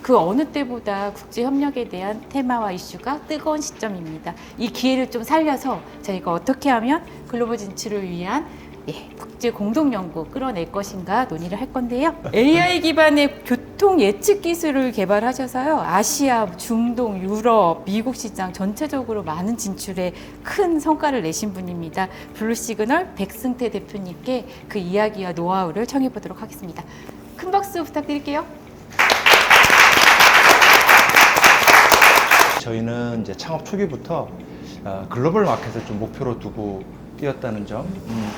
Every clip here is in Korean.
그 어느 때보다 국제 협력에 대한 테마와 이슈가 뜨거운 시점입니다. 이 기회를 좀 살려서 저희가 어떻게 하면 글로벌 진출을 위한 국제 공동 연구 끌어낼 것인가 논의를 할 건데요. AI 기반의 교통 예측 기술을 개발하셔서요. 아시아, 중동, 유럽, 미국 시장 전체적으로 많은 진출에 큰 성과를 내신 분입니다. 블루시그널 백승태 대표님께 그 이야기와 노하우를 청해 보도록 하겠습니다. 큰 박수 부탁드릴게요. 저희는 이제 창업 초기부터 글로벌 마켓을 좀 목표로 두고 뛰었다는 점,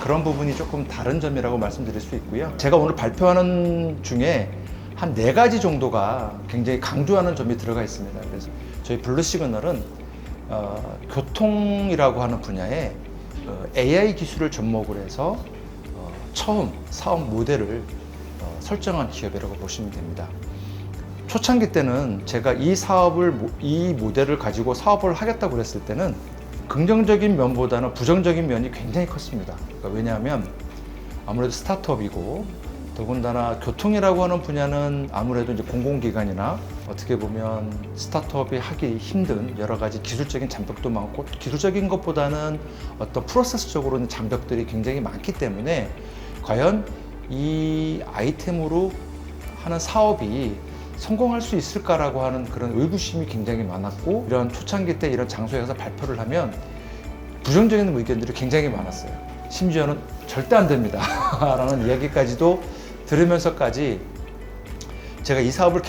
그런 부분이 조금 다른 점이라고 말씀드릴 수 있고요. 제가 오늘 발표하는 중에 한 4가지 정도가 굉장히 강조하는 점이 들어가 있습니다. 그래서 저희 블루시그널은 교통이라고 하는 분야에 AI 기술을 접목을 해서 처음 사업 모델을 설정한 기업이라고 보시면 됩니다. 초창기 때는 제가 이 모델을 가지고 사업을 하겠다고 그랬을 때는 긍정적인 면보다는 부정적인 면이 굉장히 컸습니다. 그러니까 왜냐하면 아무래도 스타트업이고 더군다나 교통이라고 하는 분야는 아무래도 이제 공공기관이나 어떻게 보면 스타트업이 하기 힘든 여러 가지 기술적인 장벽도 많고 기술적인 것보다는 어떤 프로세스적으로는 장벽들이 굉장히 많기 때문에 과연 이 아이템으로 하는 사업이 성공할 수 있을까라고 하는 그런 의구심이 굉장히 많았고, 이런 초창기 때 이런 장소에 가서 발표를 하면 부정적인 의견들이 굉장히 많았어요. 심지어는 절대 안 됩니다 라는 이야기까지도 들으면서까지 제가 이 사업을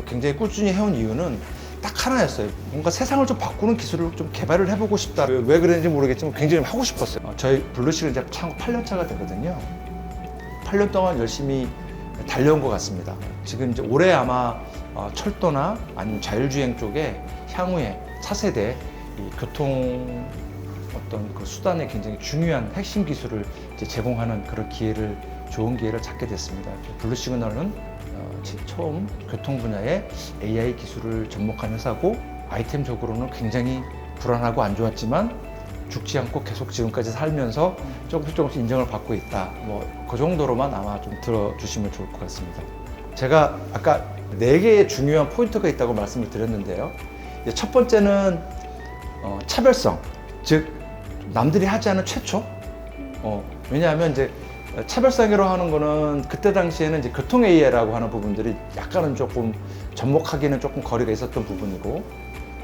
굉장히 꾸준히 해온 이유는 딱 하나였어요. 뭔가 세상을 좀 바꾸는 기술을 좀 개발을 해보고 싶다. 왜 그랬는지 모르겠지만 굉장히 하고 싶었어요. 저희 블루시그널 이제 창업 8년 차가 되거든요. 8년 동안 열심히 달려온 것 같습니다. 지금 이제 올해 아마 철도나 아니면 자율주행 쪽에 향후에 차세대 이 교통 어떤 그 수단에 굉장히 중요한 핵심 기술을 이제 제공하는 그런 좋은 기회를 찾게 됐습니다. 블루시그널은 처음 교통 분야에 AI 기술을 접목한 회사고, 아이템적으로는 굉장히 불안하고 안 좋았지만 죽지 않고 계속 지금까지 살면서 조금씩 인정을 받고 있다. 그 정도로만 아마 좀 들어주시면 좋을 것 같습니다. 제가 아까 4개의 중요한 포인트가 있다고 말씀을 드렸는데요. 첫 번째는 차별성, 즉 남들이 하지 않은 최초. 왜냐하면 이제 차별성이라고 하는 거는 그때 당시에는 이제 교통 AI라고 하는 부분들이 약간은 조금 접목하기는 조금 거리가 있었던 부분이고,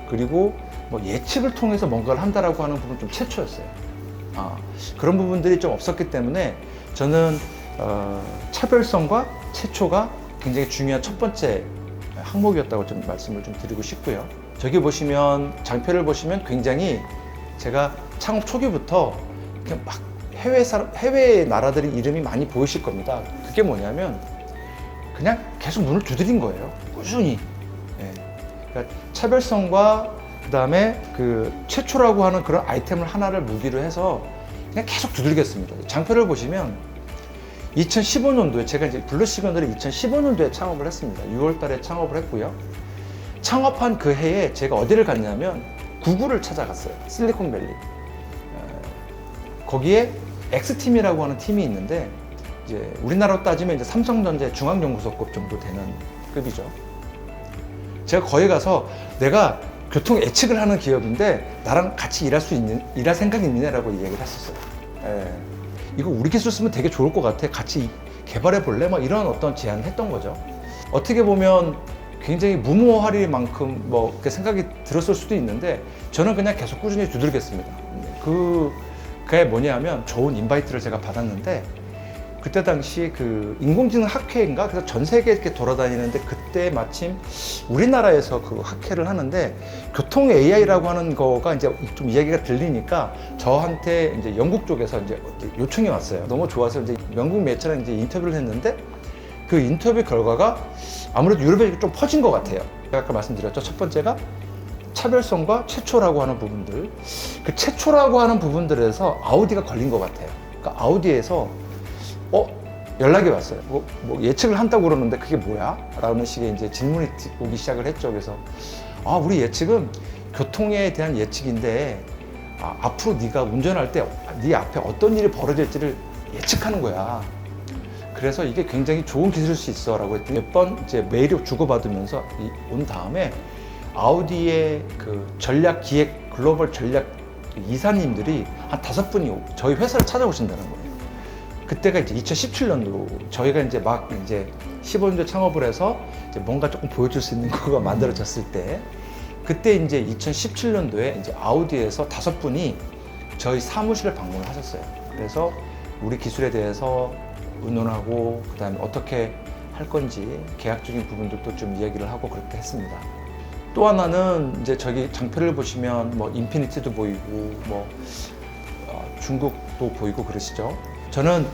그리고 예측을 통해서 뭔가를 한다라고 하는 부분은 좀 최초였어요. 그런 부분들이 좀 없었기 때문에 저는 차별성과 최초가 굉장히 중요한 첫 번째 항목이었다고 좀 말씀을 좀 드리고 싶고요. 저기 보시면 장표를 보시면 굉장히 제가 창업 초기부터 그냥 막 해외 나라들의 이름이 많이 보이실 겁니다. 그게 뭐냐면 그냥 계속 문을 두드린 거예요. 꾸준히. 그러니까 차별성과 그다음에 그 최초라고 하는 그런 아이템을 하나를 무기로 해서 그냥 계속 두들겼습니다. 장표를 보시면 2015년도에 제가 이제 블루시그널을 2015년도에 창업을 했습니다. 6월 달에 창업을 했고요. 창업한 그 해에 제가 어디를 갔냐면 구글을 찾아갔어요. 실리콘밸리. 거기에 X팀이라고 하는 팀이 있는데, 이제 우리나라로 따지면 이제 삼성전자 중앙연구소급 정도 되는 급이죠. 제가 거기 가서 내가 교통 예측을 하는 기업인데 나랑 같이 일할 생각이 있느냐라고 이야기를 했었어요. 이거 우리 기술 쓰면 되게 좋을 것 같아. 같이 개발해 볼래? 이런 어떤 제안을 했던 거죠. 어떻게 보면 굉장히 무모할 만큼 그렇게 생각이 들었을 수도 있는데, 저는 그냥 계속 꾸준히 두들겼습니다. 그게 뭐냐면 좋은 인바이트를 제가 받았는데, 그때 당시 그 인공지능 학회인가? 그래서 전 세계 이렇게 돌아다니는데, 그때 마침 우리나라에서 그 학회를 하는데 교통 AI라고 하는 거가 이제 좀 이야기가 들리니까 저한테 이제 영국 쪽에서 이제 요청이 왔어요. 너무 좋아서 이제 영국 매체랑 이제 인터뷰를 했는데, 그 인터뷰 결과가 아무래도 유럽에 좀 퍼진 것 같아요. 제가 아까 말씀드렸죠. 첫 번째가 차별성과 최초라고 하는 부분들. 그 최초라고 하는 부분들에서 아우디가 걸린 것 같아요. 그러니까 아우디에서 연락이 왔어요. 예측을 한다고 그러는데 그게 뭐야? 라는 식의 이제 질문이 오기 시작을 했죠. 그래서 우리 예측은 교통에 대한 예측인데, 앞으로 네가 운전할 때 네 앞에 어떤 일이 벌어질지를 예측하는 거야. 그래서 이게 굉장히 좋은 기술일 수 있어라고 했더니 몇 번 이제 메일을 주고받으면서 온 다음에 아우디의 그 전략 기획 글로벌 전략 이사님들이 한 5분이 저희 회사를 찾아오신다는 거예요. 그때가 이제 2017년도 저희가 이제 막 이제 15년도 창업을 해서 이제 뭔가 조금 보여줄 수 있는 거가 만들어졌을 때 그때 이제 2017년도에 이제 아우디에서 5분이 저희 사무실을 방문을 하셨어요. 그래서 우리 기술에 대해서 의논하고 그다음에 어떻게 할 건지 계약적인 부분들도 좀 이야기를 하고 그렇게 했습니다. 또 하나는 이제 저기 장표를 보시면 뭐 인피니티도 보이고 뭐 중국도 보이고 그러시죠. 저는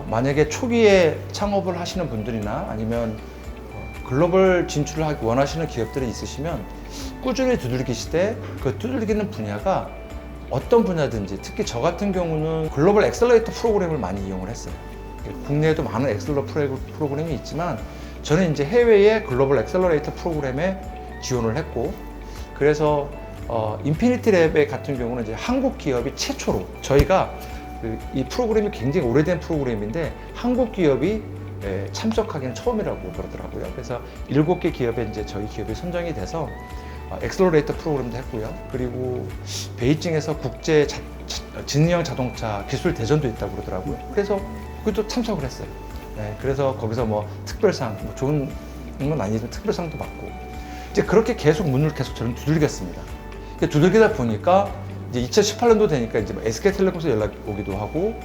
만약에 초기에 창업을 하시는 분들이나 아니면 글로벌 진출을 하기 원하시는 기업들이 있으시면 꾸준히 두들기시되 그 두들기는 분야가 어떤 분야든지 특히 저 같은 경우는 글로벌 엑셀러레이터 프로그램을 많이 이용을 했어요. 국내에도 많은 엑셀러레이터 프로그램이 있지만 저는 이제 해외의 글로벌 엑셀러레이터 프로그램에 지원을 했고 그래서 인피니티 랩 같은 경우는 이제 한국 기업이 최초로 저희가 이 프로그램이 굉장히 오래된 프로그램인데 한국 기업이 참석하기는 처음이라고 그러더라고요. 그래서 7개 기업에 이제 저희 기업이 선정이 돼서 엑셀러레이터 프로그램도 했고요. 그리고 베이징에서 국제 지능형 자동차 기술 대전도 있다고 그러더라고요. 그래서 그것도 참석을 했어요. 네, 그래서 거기서 뭐 특별상, 뭐 좋은 건 아니지만 특별상도 받고 이제 그렇게 계속 문을 계속 저는 두들겼습니다. 두들기다 보니까 이제 2018년도 되니까 이제 SK텔레콤에서 연락이 오기도 하고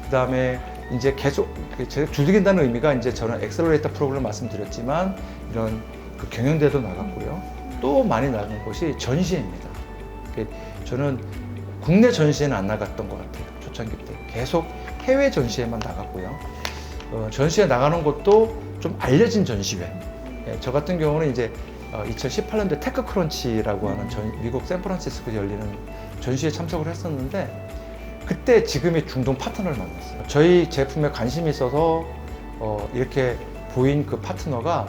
그다음에 이제 계속 제가 두들긴다는 의미가 이제 저는 엑셀러레이터 프로그램을 말씀드렸지만 이런 그 경연대회도 나갔고요. 또 많이 나간 곳이 전시회입니다. 저는 국내 전시회는 안 나갔던 것 같아요. 초창기 때 계속 해외 전시회만 나갔고요. 전시회 나가는 것도 좀 알려진 전시회. 저 같은 경우는 이제 2018년도에 테크크런치라고 하는 미국 샌프란시스코에 열리는 전시회에 참석을 했었는데 그때 지금의 중동 파트너를 만났어요. 저희 제품에 관심이 있어서 이렇게 보인 그 파트너가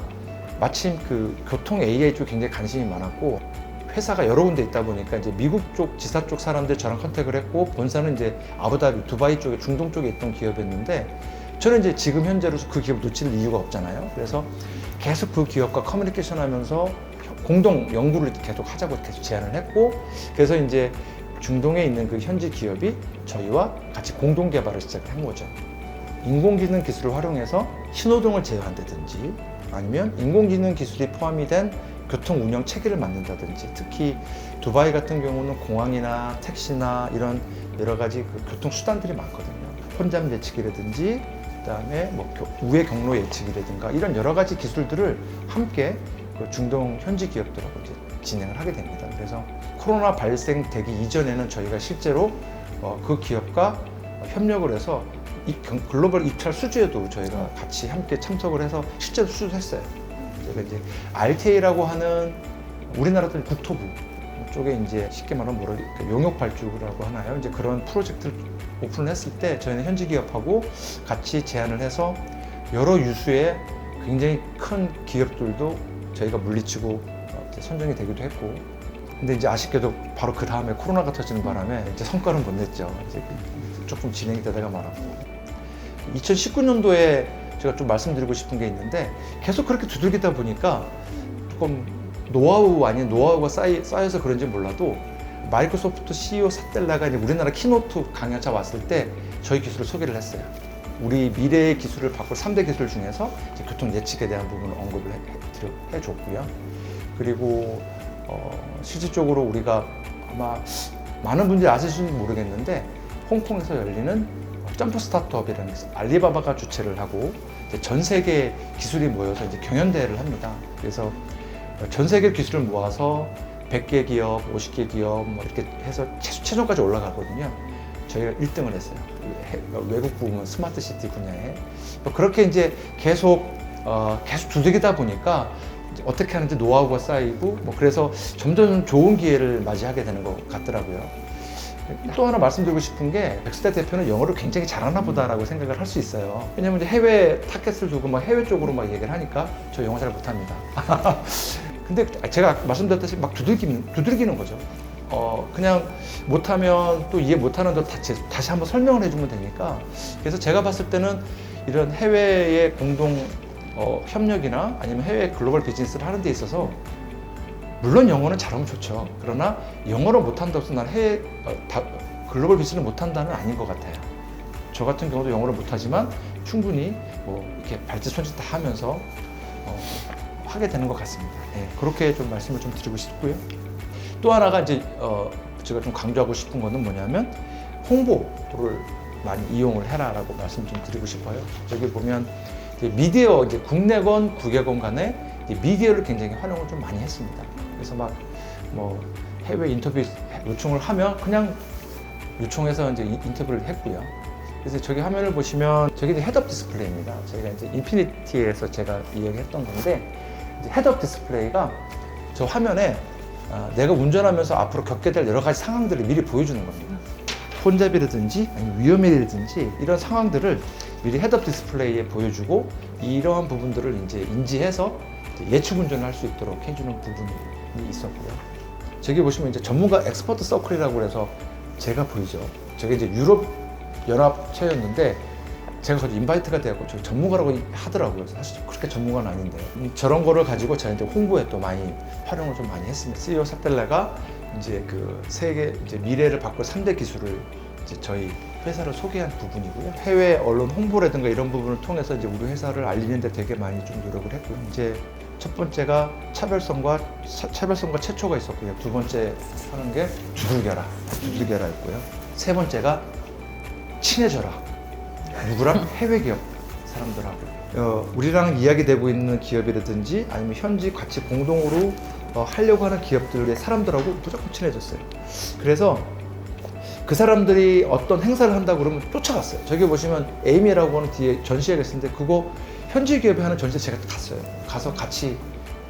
마침 그 교통 AI 쪽에 굉장히 관심이 많았고 회사가 여러 군데 있다 보니까 이제 미국 쪽 지사 쪽 사람들 저랑 컨택을 했고 본사는 이제 아부다비, 두바이 쪽에 중동 쪽에 있던 기업이었는데 저는 이제 지금 현재로서 그 기업을 놓칠 이유가 없잖아요. 그래서 계속 그 기업과 커뮤니케이션 하면서 공동 연구를 계속 하자고 계속 제안을 했고 그래서 이제 중동에 있는 그 현지 기업이 저희와 같이 공동 개발을 시작한 거죠. 인공지능 기술을 활용해서 신호등을 제어한다든지 아니면 인공지능 기술이 포함이 된 교통 운영 체계를 만든다든지 특히 두바이 같은 경우는 공항이나 택시나 이런 여러 가지 그 교통 수단들이 많거든요. 혼잡 예측이라든지 그다음에 뭐 우회 경로 예측이라든가 이런 여러 가지 기술들을 함께 그 중동 현지 기업들하고 이제 진행을 하게 됩니다. 그래서 코로나 발생되기 이전에는 저희가 실제로 그 기업과 협력을 해서 이 글로벌 입찰 수주에도 저희가 같이 함께 참석을 해서 실제로 수주했어요. 저희가 이제 RTA라고 하는 우리나라들 국토부 쪽에 이제 쉽게 말하면 용역 발주라고 하나요? 이제 그런 프로젝트를 오픈을 했을 때 저희는 현지 기업하고 같이 제안을 해서 여러 유수의 굉장히 큰 기업들도 저희가 물리치고 선정이 되기도 했고 근데 이제 아쉽게도 바로 그 다음에 코로나가 터지는 바람에 이제 성과는 못 냈죠. 이제 조금 진행이 되다가 말았고 2019년도에 제가 좀 말씀드리고 싶은 게 있는데 계속 그렇게 두들기다 보니까 조금 노하우 아닌 노하우가 쌓여서 그런지 몰라도 마이크로소프트 CEO 사텔라가 이제 우리나라 키노트 강연차 왔을 때 저희 기술을 소개를 했어요. 우리 미래의 기술을 바꿀 3대 기술 중에서 이제 교통 예측에 대한 부분을 언급을 해줬고요. 그리고 실질적으로 우리가 아마 많은 분들이 아실지 모르겠는데 홍콩에서 열리는 점프 스타트업이라는 게 알리바바가 주최를 하고 이제 전 세계 기술이 모여서 이제 경연대회를 합니다. 그래서 전 세계 기술을 모아서 100개 기업, 50개 기업 뭐 이렇게 해서 최종까지 올라가거든요. 저희가 1등을 했어요. 외국 부문 스마트 시티 분야에. 그렇게 이제 계속 두들기다 보니까 이제 어떻게 하는지 노하우가 쌓이고 뭐 그래서 점점 좋은 기회를 맞이하게 되는 것 같더라고요. 또 하나 말씀드리고 싶은 게 백스대 대표는 영어를 굉장히 잘하나 보다라고 생각을 할 수 있어요. 왜냐면 이제 해외 타켓을 두고 막 해외 쪽으로 막 얘기를 하니까 저 영어 잘 못합니다. 근데 제가 말씀드렸다시피 막 두들기는 거죠. 그냥 못하면 또 이해 못하는 데 다시 한번 설명을 해주면 되니까. 그래서 제가 봤을 때는 이런 해외의 공동 협력이나 아니면 해외 글로벌 비즈니스를 하는 데 있어서 물론 영어는 잘하면 좋죠. 그러나 영어를 못한다고 해서 난 해외 글로벌 비즈니스를 못한다는 아닌 것 같아요. 저 같은 경우도 영어를 못하지만 충분히 뭐 이렇게 발짓손짓 다 하면서 하게 되는 것 같습니다. 네, 그렇게 좀 말씀을 좀 드리고 싶고요. 또 하나가 이제 제가 좀 강조하고 싶은 거는 뭐냐면 홍보를 많이 이용을 해라라고 말씀 좀 드리고 싶어요. 여기 보면 이제 미디어 이제 국내건 국외건 간에 이제 미디어를 굉장히 활용을 좀 많이 했습니다. 그래서 막 뭐 해외 인터뷰 요청을 하면 그냥 요청해서 이제 인터뷰를 했고요. 그래서 저기 화면을 보시면 저기 이제 헤드업 디스플레이입니다. 저희가 이제 인피니티에서 제가 이야기했던 건데 이제 헤드업 디스플레이가 저 화면에 내가 운전하면서 앞으로 겪게 될 여러 가지 상황들을 미리 보여주는 겁니다. 손잡이라든지 아니면 위험이라든지 이런 상황들을 미리 헤드업 디스플레이에 보여주고 이러한 부분들을 이제 인지해서 이제 예측 운전을 할 수 있도록 해주는 부분이 있었고요. 저기 보시면 이제 전문가 엑스퍼트 서클이라고 해서 제가 보이죠. 저게 이제 유럽 연합체였는데 제가 거기 인바이트가 되었고 저 전문가라고 하더라고요. 사실 그렇게 전문가는 아닌데 저런 거를 가지고 제가 이제 홍보에 또 많이 활용을 좀 많이 했습니다. CEO 사텔라가 이제 그 세계 이제 미래를 바꿀 3대 기술을 이제 저희 회사를 소개한 부분이고요. 해외 언론 홍보라든가 이런 부분을 통해서 이제 우리 회사를 알리는데 되게 많이 좀 노력을 했고요. 이제 첫 번째가 차별성과 최초가 있었고요. 두 번째 하는 게 두들겨라였고요. 세 번째가 친해져라. 누구랑? 해외 기업 사람들하고. 우리랑 이야기되고 있는 기업이라든지 아니면 현지 같이 공동으로 하려고 하는 기업들의 사람들하고 무조건 친해졌어요. 그래서 그 사람들이 어떤 행사를 한다고 그러면 쫓아갔어요. 저기 보시면 에이미라고 하는 뒤에 전시회가 있었는데 그거 현지 기업이 하는 전시회 제가 갔어요. 가서 같이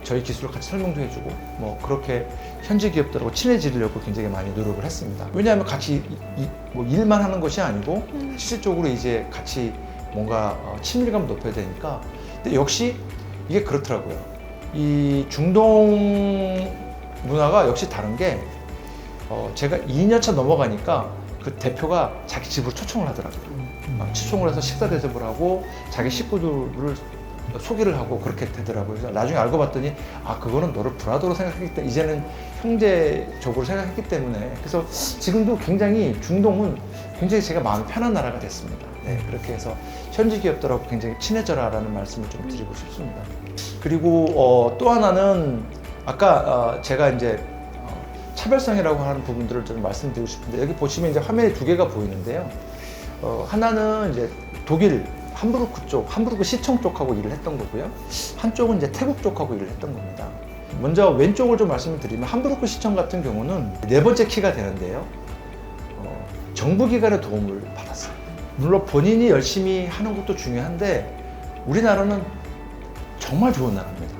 저희 기술을 같이 설명도 해주고 뭐 그렇게 현지 기업들하고 친해지려고 굉장히 많이 노력을 했습니다. 왜냐하면 같이 뭐 일만 하는 것이 아니고 실질적으로 이제 같이 뭔가 친밀감 높여야 되니까. 근데 역시 이게 그렇더라고요. 이 중동 문화가 역시 다른 게 제가 2년차 넘어가니까 그 대표가 자기 집으로 초청을 하더라고요. 초청을 해서 식사 대접을 하고 자기 식구들을 소개를 하고 그렇게 되더라고요. 그래서 나중에 알고 봤더니 그거는 너를 브라더로 생각했기 때문에 이제는 형제적으로 생각했기 때문에 그래서 지금도 굉장히 중동은 굉장히 제가 마음이 편한 나라가 됐습니다. 네, 그렇게 해서 현지 기업들하고 굉장히 친해져라라는 말씀을 좀 드리고 싶습니다. 그리고 또 하나는 아까 제가 이제 차별성이라고 하는 부분들을 좀 말씀드리고 싶은데 여기 보시면 이제 화면에 두 개가 보이는데요. 하나는 이제 독일 함부르크 쪽, 함부르크 시청 쪽하고 일을 했던 거고요. 한쪽은 이제 태국 쪽하고 일을 했던 겁니다. 먼저 왼쪽을 좀 말씀을 드리면 함부르크 시청 같은 경우는 네 번째 키가 되는데요. 정부기관의 도움을 받았어요. 물론 본인이 열심히 하는 것도 중요한데 우리나라는 정말 좋은 나라입니다.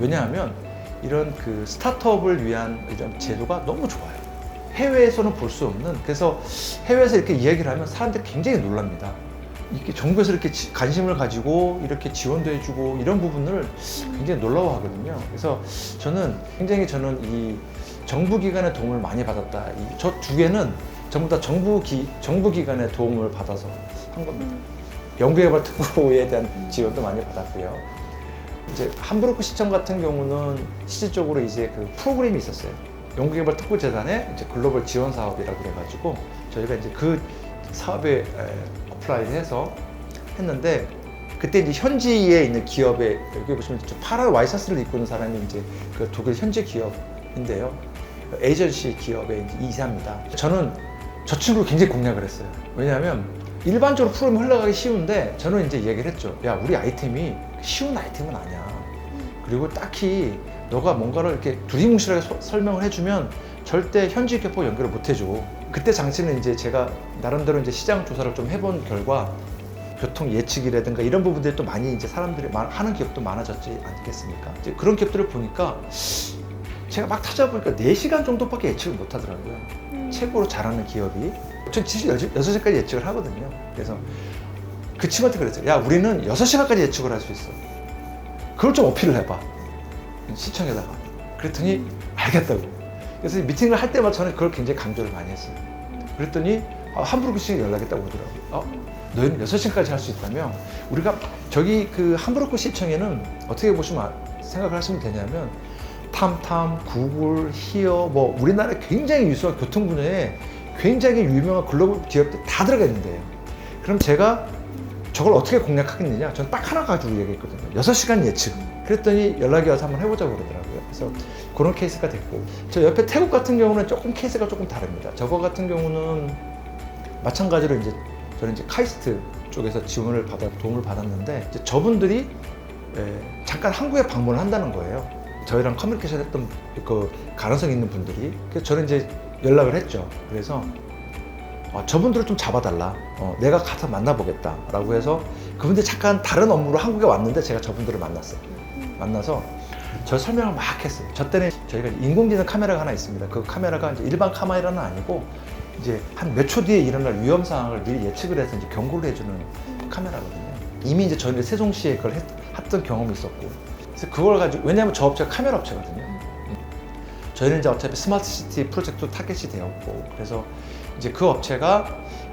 왜냐하면 이런 그 스타트업을 위한 이런 제도가 너무 좋아요. 해외에서는 볼 수 없는, 그래서 해외에서 이렇게 이야기를 하면 사람들이 굉장히 놀랍니다. 이렇게 정부에서 이렇게 관심을 가지고 이렇게 지원도 해주고 이런 부분을 굉장히 놀라워하거든요. 그래서 저는 굉장히 이 정부기관의 도움을 많이 받았다. 저 두 개는 전부 다 정부기관의 도움을 받아서 한 겁니다. 연구개발 특구에 대한 지원도 많이 받았고요. 이제 함부르크 시청 같은 경우는 실질적으로 이제 그 프로그램이 있었어요. 연구개발 특구재단의 이제 글로벌 지원 사업이라고 그래가지고 저희가 이제 그 사업에 어플라이를 해서 했는데 그때 이제 현지에 있는 기업에 여기 보시면 파란 와이셔츠를 입고 있는 사람이 이제 그 독일 현지 기업인데요. 에이전시 기업의 이제 이사입니다. 저는 저 친구를 굉장히 공략을 했어요. 왜냐하면 일반적으로 프로그램이 흘러가기 쉬운데 저는 이제 얘기를 했죠. 야, 우리 아이템이 쉬운 아이템은 아니야. 그리고 딱히 너가 뭔가를 이렇게 두리뭉실하게 설명을 해주면 절대 현지 기업하고 연결을 못 해줘. 그때 당시는 이제 제가 나름대로 이제 시장 조사를 좀 해본 결과 교통 예측이라든가 이런 부분들이 또 많이 이제 사람들이 하는 기업도 많아졌지 않겠습니까? 이제 그런 기업들을 보니까 제가 막 찾아보니까 4시간 정도밖에 예측을 못 하더라고요. 최고로 잘하는 기업이. 전 6시까지 예측을 하거든요. 그래서 그 친구한테 그랬어요. 야, 우리는 6시간까지 예측을 할 수 있어. 그걸 좀 어필을 해봐. 시청에다가. 그랬더니 알겠다고. 그래서 미팅을 할 때마다 저는 그걸 굉장히 강조를 많이 했어요. 그랬더니 함부르크 시청에 연락이 딱 오더라고요. 너희는 6시간까지 할 수 있다며 우리가 저기 그 함부르크 시청에는 어떻게 보시면 생각을 하시면 되냐면 탐탐, 구글, 히어 뭐 우리나라에 굉장히 유수한 교통 분야에 굉장히 유명한 글로벌 기업들 다 들어가 있는데요. 그럼 제가 저걸 어떻게 공략하겠느냐? 저는 딱 하나 가지고 얘기했거든요. 6시간 예측. 그랬더니 연락이 와서 한번 해보자고 그러더라고요. 그래서 그런 케이스가 됐고, 저 옆에 태국 같은 경우는 조금 케이스가 조금 다릅니다. 저거 같은 경우는 마찬가지로 이제 저는 이제 카이스트 쪽에서 지원을 받아 도움을 받았는데 이제 저분들이 잠깐 한국에 방문을 한다는 거예요. 저희랑 커뮤니케이션 했던 그 가능성 있는 분들이. 그래서 저는 이제 연락을 했죠. 그래서 저분들을 좀 잡아달라. 내가 가서 만나보겠다라고 해서 그분들 잠깐 다른 업무로 한국에 왔는데 제가 저분들을 만났어요. 만나서 저 설명을 막 했어요. 저 때는 저희가 인공지능 카메라가 하나 있습니다. 그 카메라가 이제 일반 카메라는 아니고 이제 한 몇 초 뒤에 일어날 위험 상황을 미리 예측을 해서 이제 경고를 해주는 카메라거든요. 이미 이제 저희는 세종시에 그걸 했던 경험이 있었고, 그래서 그걸 가지고 왜냐하면 저 업체가 카메라 업체거든요. 저희는 이제 어차피 스마트 시티 프로젝트 타겟이 되었고, 그래서 이제 그 업체가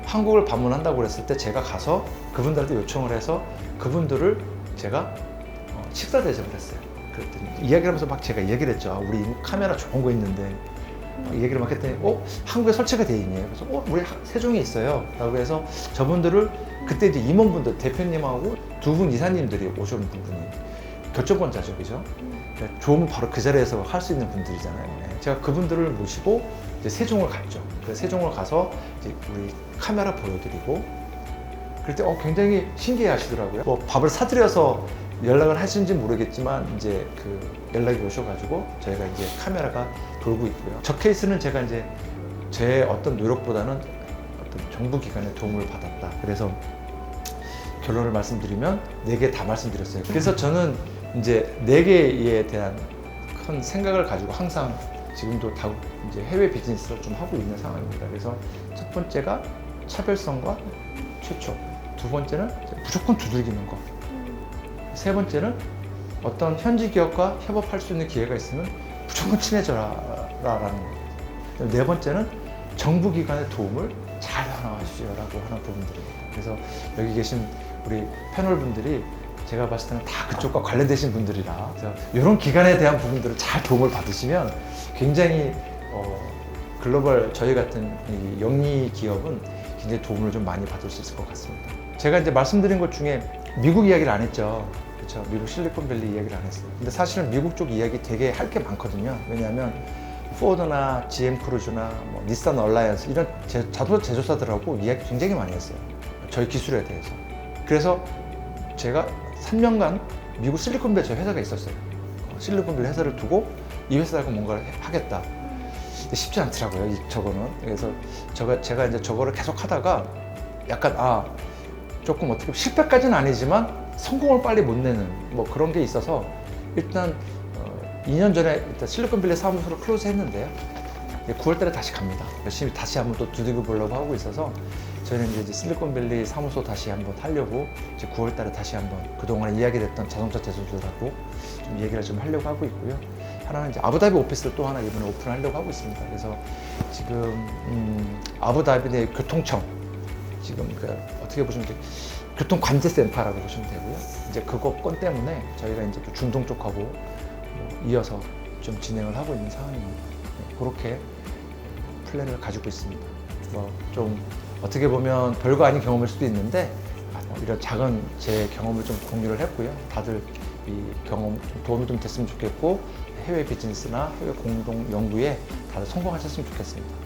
한국을 방문한다고 그랬을 때 제가 가서 그분들한테 요청을 해서 그분들을 제가 식사 대접을 했어요. 그랬더니 이야기를 하면서 막 제가 얘기를 했죠. 우리 카메라 좋은 거 있는데 얘기를 막 했더니 한국에 설치가 돼 있네요. 그래서 우리 세종에 있어요 라고 해서 저분들을 그때 이제 임원분들 대표님하고 두 분 이사님들이 오시는 분이 결정권자죠, 그죠? 좋으면 바로 그 자리에서 할 수 있는 분들이잖아요. 제가 그분들을 모시고 이제 세종을 갔죠. 그래서 세종을 가서 이제 우리 카메라 보여드리고, 그럴 때 굉장히 신기해 하시더라고요. 뭐 밥을 사드려서 연락을 하시는지 모르겠지만 이제 그 연락이 오셔가지고 저희가 이제 카메라가 돌고 있고요. 저 케이스는 제가 이제 제 어떤 노력보다는 어떤 정부 기관의 도움을 받았다. 그래서 결론을 말씀드리면 4개 다 말씀드렸어요. 그래서 저는 이제 4개에 대한 큰 생각을 가지고 항상 지금도 다 이제 해외 비즈니스를 좀 하고 있는 상황입니다. 그래서 첫 번째가 차별성과 최초, 두 번째는 무조건 두들기는 거, 세 번째는 어떤 현지 기업과 협업할 수 있는 기회가 있으면 무조건 친해져라라는 거. 네 번째는 정부 기관의 도움을 잘 활용하십시오라고 하는 부분들입니다. 그래서 여기 계신 우리 패널 분들이 제가 봤을 때는 다 그쪽과 관련되신 분들이라, 그래서 이런 기관에 대한 부분들을 잘 도움을 받으시면 굉장히 글로벌 저희 같은 이 영리 기업은 굉장히 도움을 좀 많이 받을 수 있을 것 같습니다. 제가 이제 말씀드린 것 중에 미국 이야기를 안 했죠. 그렇죠. 미국 실리콘밸리 이야기를 안 했어요. 근데 사실은 미국 쪽 이야기 되게 할 게 많거든요. 왜냐하면 포드나 GM 크루즈나 뭐 닛산 얼라이언스 이런 자동차 제조사들하고 이야기 굉장히 많이 했어요. 저희 기술에 대해서. 그래서 제가 3년간 미국 실리콘밸리 제 회사가 있었어요. 실리콘밸리 회사를 두고 이 회사하고 뭔가를 하겠다. 근데 쉽지 않더라고요. 저거는. 그래서 제가 이제 저거를 계속 하다가 약간 조금 어떻게 실패까지는 아니지만 성공을 빨리 못 내는 뭐 그런 게 있어서 일단 2년 전에 일단 실리콘밸리 사무소를 클로즈 했는데요. 9월 달에 다시 갑니다. 열심히 다시 한번 또 두들겨 보려고 하고 있어서 저희는 이제 실리콘밸리 사무소 다시 한번 하려고 이제 9월 달에 다시 한번 그동안 이야기됐던 자동차 제조들하고 좀 얘기를 좀 하려고 하고 있고요. 하나는 이제 아부다비 오피스를 또 하나 이번에 오픈하려고 하고 있습니다. 그래서 지금 아부다비 내 교통청 지금 어떻게 보시면 교통관제센터라고 보시면 되고요. 이제 그거 건 때문에 저희가 이제 또 중동 쪽하고 이어서 좀 진행을 하고 있는 상황입니다. 그렇게 플랜을 가지고 있습니다. 뭐 좀 어떻게 보면 별거 아닌 경험일 수도 있는데 이런 작은 제 경험을 좀 공유를 했고요. 다들 이 경험 좀 도움이 좀 됐으면 좋겠고 해외 비즈니스나 해외 공동 연구에 다들 성공하셨으면 좋겠습니다.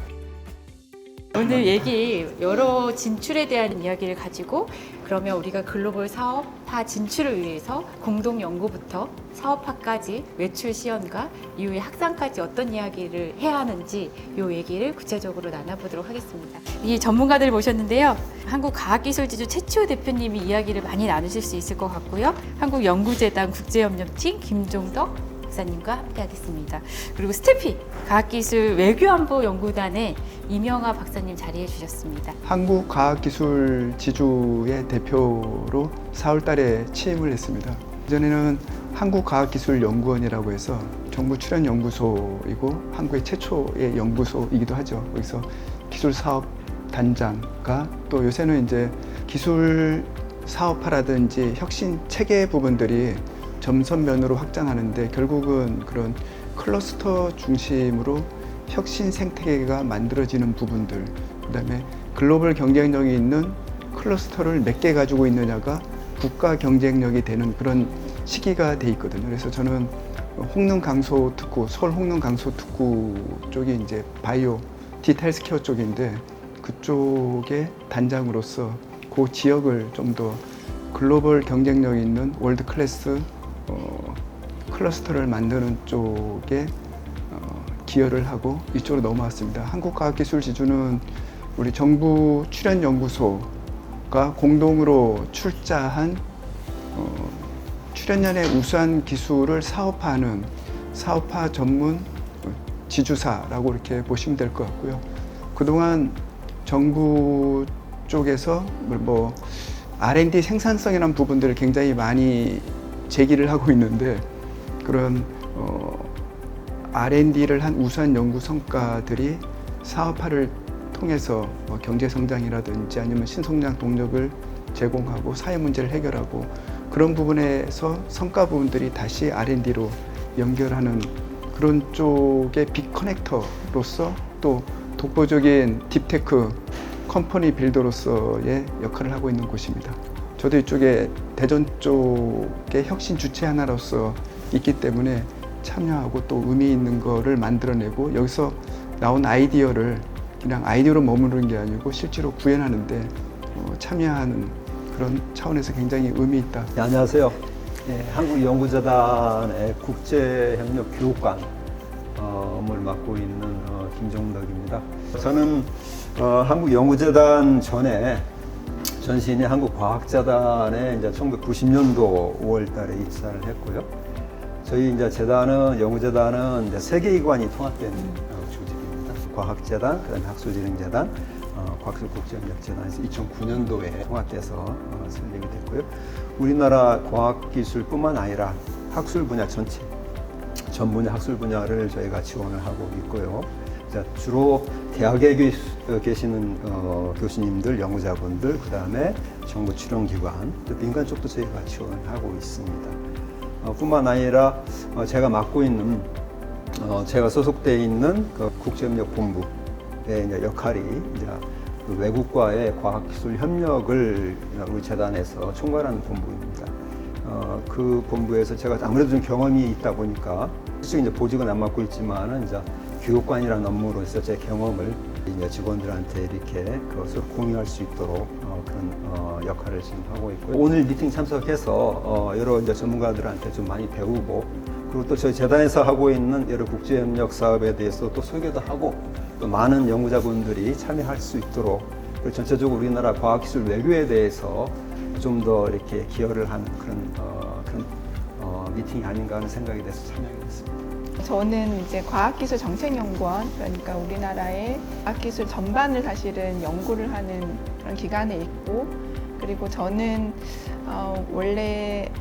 오늘 얘기 여러 진출에 대한 이야기를 가지고, 그러면 우리가 글로벌 사업화 진출을 위해서 공동 연구부터 사업화까지 외출 시연과 이후에 학상까지 어떤 이야기를 해야 하는지 이 얘기를 구체적으로 나눠보도록 하겠습니다. 이 전문가들 모셨는데요. 한국과학기술지주 최치호 대표님이 이야기를 많이 나누실 수 있을 것 같고요. 한국연구재단 국제협력팀 김종덕 박사님과 함께하겠습니다. 그리고 스태피 과학기술 외교안보연구단의 이명하 박사님 자리해 주셨습니다. 한국과학기술지주의 대표로 4월 달에 취임을 했습니다. 이전에는 한국과학기술연구원이라고 해서 정부 출연 연구소이고 한국의 최초의 연구소이기도 하죠. 거기서 기술사업 단장과 또 요새는 이제 기술 사업화라든지 혁신 체계 부분들이 점선면으로 확장하는데 결국은 그런 클러스터 중심으로 혁신 생태계가 만들어지는 부분들, 그다음에 글로벌 경쟁력이 있는 클러스터를 몇 개 가지고 있느냐가 국가 경쟁력이 되는 그런 시기가 돼 있거든요. 그래서 저는 홍릉 강소 특구, 서울 홍릉 강소 특구 쪽이 이제 바이오 디테일스 케어 쪽인데 그쪽의 단장으로서 그 지역을 좀 더 글로벌 경쟁력 있는 월드 클래스 클러스터를 만드는 쪽에 기여를 하고 이쪽으로 넘어왔습니다. 한국과학기술지주는 우리 정부 출연연구소가 공동으로 출자한 출연연의 우수한 기술을 사업화하는 사업화 전문 지주사라고 이렇게 보시면 될 것 같고요. 그동안 정부 쪽에서 뭐 R&D 생산성이라는 부분들을 굉장히 많이 제기를 하고 있는데 그런 R&D를 한 우수한 연구 성과들이 사업화를 통해서 경제 성장이라든지 아니면 신성장 동력을 제공하고 사회 문제를 해결하고 그런 부분에서 성과 부분들이 다시 R&D로 연결하는 그런 쪽의 빅 커넥터로서 또 독보적인 딥테크 컴퍼니 빌더로서의 역할을 하고 있는 곳입니다. 저도 이쪽에 대전 쪽의 혁신 주체 하나로서 있기 때문에 참여하고 또 의미 있는 거를 만들어내고 여기서 나온 아이디어를 그냥 아이디어로 머무르는 게 아니고 실제로 구현하는데 참여하는 그런 차원에서 굉장히 의미 있다. 네, 안녕하세요. 한국연구재단의 국제협력 교육관 업무를 맡고 있는 김종덕입니다. 저는 한국연구재단 전에 전신이 한국과학재단에 이제 1990년도 5월달에 입사를 했고요. 저희 이제 재단은 연구재단은 이제 세 개 기관이 통합된 조직입니다. 과학재단, 그다음에 학술진흥재단, 과학기술국제협력재단에서 2009년도에 통합돼서 설립이 됐고요. 우리나라 과학기술뿐만 아니라 학술 분야 전체, 전 분야 학술 분야를 저희가 지원을 하고 있고요. 주로 대학에 계시는 교수님들, 연구자분들, 그 다음에 정부 출연기관, 또 민간 쪽도 저희가 지원을 하고 있습니다. 뿐만 아니라 제가 맡고 있는, 제가 소속되어 있는 그 국제협력본부의 이제 역할이 이제 그 외국과의 과학기술 협력을 우리 재단에서 총괄하는 본부입니다. 그 본부에서 제가 아무래도 좀 경험이 있다 보니까 실제 이제 보직은 안 맡고 있지만은 이제 교육관이라는 업무로서 제 경험을 이제 직원들한테 이렇게 그것을 공유할 수 있도록 그런 역할을 지금 하고 있고요. 오늘 미팅 참석해서 여러 이제 전문가들한테 좀 많이 배우고 그리고 또 저희 재단에서 하고 있는 여러 국제협력 사업에 대해서 또 소개도 하고 또 많은 연구자분들이 참여할 수 있도록 그리고 전체적으로 우리나라 과학기술 외교에 대해서 좀 더 이렇게 기여를 하는 그런 미팅이 아닌가 하는 생각이 돼서 참여하게 됐습니다. 저는 이제 과학기술정책연구원, 그러니까 우리나라의 과학기술 전반을 사실은 연구를 하는 그런 기관에 있고, 그리고 저는 원래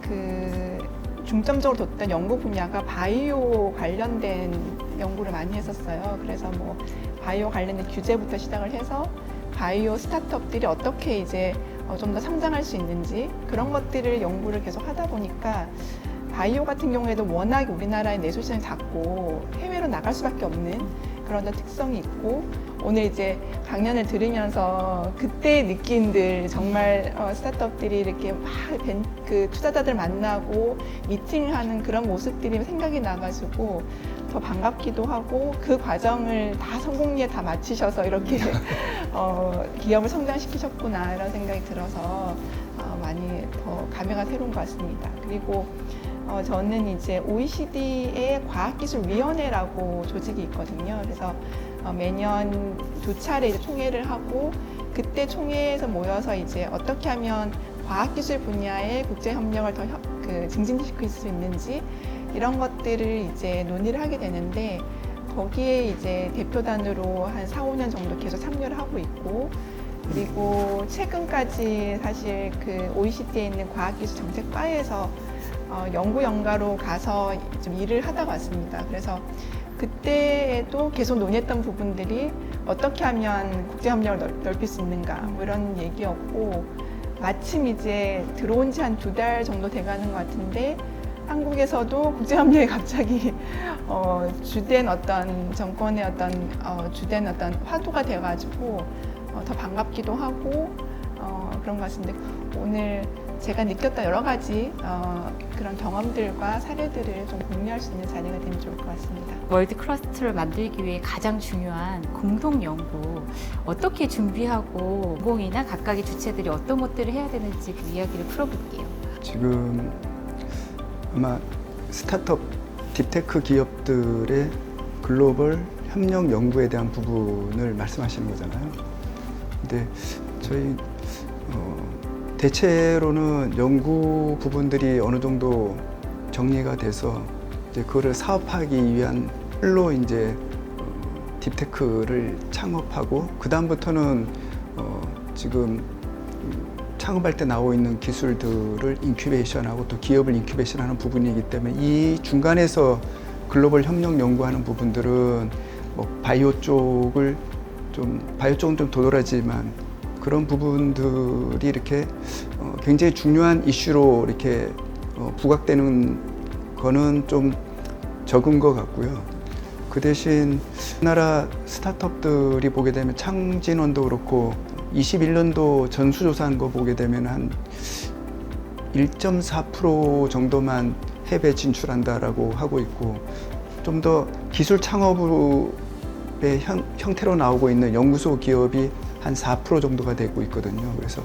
그 중점적으로 뒀던 연구 분야가 바이오 관련된 연구를 많이 했었어요. 그래서 뭐 바이오 관련된 규제부터 시작을 해서 바이오 스타트업들이 어떻게 이제 좀 더 성장할 수 있는지 그런 것들을 연구를 계속 하다 보니까 바이오 같은 경우에도 워낙 우리나라의 내수 시장이 작고 해외로 나갈 수밖에 없는 그런 특성이 있고 오늘 이제 강연을 들으면서 그때의 느낌들 정말 스타트업들이 이렇게 막 그 투자자들 만나고 미팅하는 그런 모습들이 생각이 나가지고 더 반갑기도 하고 그 과정을 다 성공리에 다 마치셔서 이렇게 기업을 성장시키셨구나 이런 생각이 들어서 많이 더 감회가 새로운 것 같습니다. 그리고 저는 이제 OECD의 과학기술위원회라고 조직이 있거든요. 그래서 매년 두 차례 이제 총회를 하고 그때 총회에서 모여서 이제 어떻게 하면 과학기술 분야의 국제협력을 더 증진시킬 수 있는지 이런 것들을 이제 논의를 하게 되는데 거기에 이제 대표단으로 한 4, 5년 정도 계속 참여를 하고 있고 그리고 최근까지 사실 그 OECD에 있는 과학기술 정책과에서 연구 연가로 가서 좀 일을 하다가 왔습니다. 그래서 그때에도 계속 논의했던 부분들이 어떻게 하면 국제협력을 넓힐 수 있는가 뭐 이런 얘기였고, 마침 이제 들어온 지 한 2달 정도 돼가는 것 같은데 한국에서도 국제협력이 갑자기 주된 어떤 정권의 어떤 주된 어떤 화두가 돼가지고 더 반갑기도 하고 그런 것 같은데, 오늘 제가 느꼈던 여러 가지 그런 경험들과 사례들을 좀 공유할 수 있는 자리가 되면 좋을 것 같습니다. 월드 클러스터를 만들기 위해 가장 중요한 공동 연구, 어떻게 준비하고 공공이나 각각의 주체들이 어떤 것들을 해야 되는지 그 이야기를 풀어볼게요. 지금 아마 스타트업 딥테크 기업들의 글로벌 협력 연구에 대한 부분을 말씀하시는 거잖아요. 근데 저희 대체로는 연구 부분들이 어느 정도 정리가 돼서 이제 그거를 사업하기 위한 로 이제 딥테크를 창업하고, 그 다음부터는 지금 창업할 때 나오고 있는 기술들을 인큐베이션하고 또 기업을 인큐베이션하는 부분이기 때문에, 이 중간에서 글로벌 협력 연구하는 부분들은 뭐 바이오 쪽은 좀 도드라지만 그런 부분들이 이렇게 굉장히 중요한 이슈로 이렇게 부각되는 거는 좀 적은 것 같고요. 그 대신 우리나라 스타트업들이 보게 되면 창진원도 그렇고 21년도 전수조사한 거 보게 되면 한 1.4% 정도만 해외 진출한다라고 하고 있고, 좀 더 기술 창업의 형태로 나오고 있는 연구소 기업이 한 4% 정도가 되고 있거든요. 그래서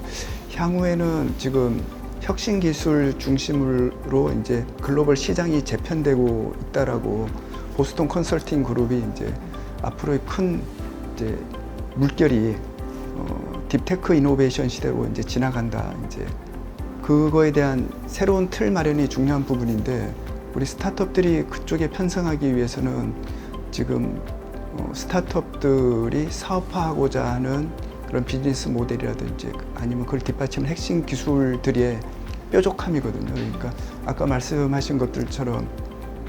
향후에는 지금 혁신 기술 중심으로 이제 글로벌 시장이 재편되고 있다라고 보스턴 컨설팅 그룹이 이제 앞으로의 큰 이제 물결이 딥테크 이노베이션 시대로 이제 지나간다. 이제 그거에 대한 새로운 틀 마련이 중요한 부분인데, 우리 스타트업들이 그쪽에 편성하기 위해서는 지금 스타트업들이 사업화하고자 하는 그런 비즈니스 모델이라든지 아니면 그걸 뒷받침하는 핵심 기술들의 뾰족함이거든요. 그러니까 아까 말씀하신 것들처럼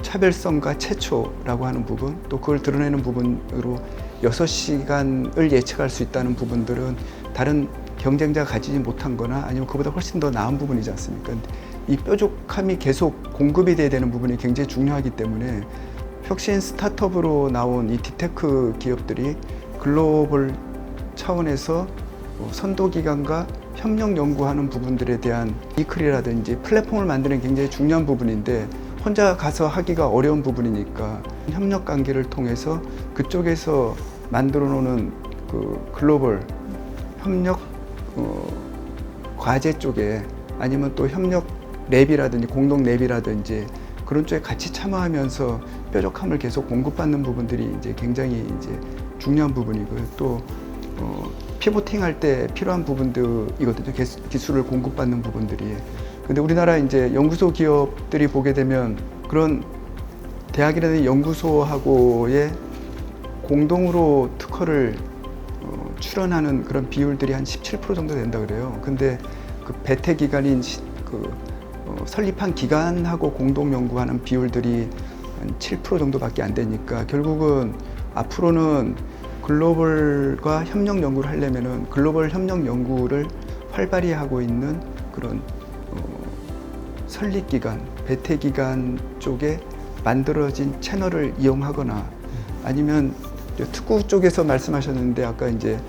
차별성과 최초라고 하는 부분, 또 그걸 드러내는 부분으로 6시간을 예측할 수 있다는 부분들은 다른 경쟁자가 가지지 못한 거나 아니면 그보다 훨씬 더 나은 부분이지 않습니까? 이 뾰족함이 계속 공급이 돼야 되는 부분이 굉장히 중요하기 때문에 혁신 스타트업으로 나온 이 딥테크 기업들이 글로벌 차원에서 선도기관과 협력 연구하는 부분들에 대한 이클이라든지 플랫폼을 만드는 굉장히 중요한 부분인데, 혼자 가서 하기가 어려운 부분이니까 협력 관계를 통해서 그쪽에서 만들어 놓는 그 글로벌 협력 과제 쪽에 아니면 또 협력 랩이라든지 공동 랩이라든지 그런 쪽에 같이 참여하면서 뾰족함을 계속 공급받는 부분들이 이제 굉장히 이제 중요한 부분이고요. 또 피보팅 할 때 필요한 부분들이거든요. 기술을 공급받는 부분들이. 근데 우리나라 이제 연구소 기업들이 보게 되면 그런 대학이라든지 연구소하고의 공동으로 특허를 출원하는 그런 비율들이 한 17% 정도 된다 그래요. 근데 그 배태 기간인 설립한 기관하고 공동 연구하는 비율들이 한 7% 정도밖에 안 되니까, 결국은 앞으로는 글로벌과 협력 연구를 하려면은 글로벌 협력 연구를 활발히 하고 있는 그런 설립 기관, 배태 기관 쪽에 만들어진 채널을 이용하거나, 아니면 특구 쪽에서 말씀하셨는데 아까 이제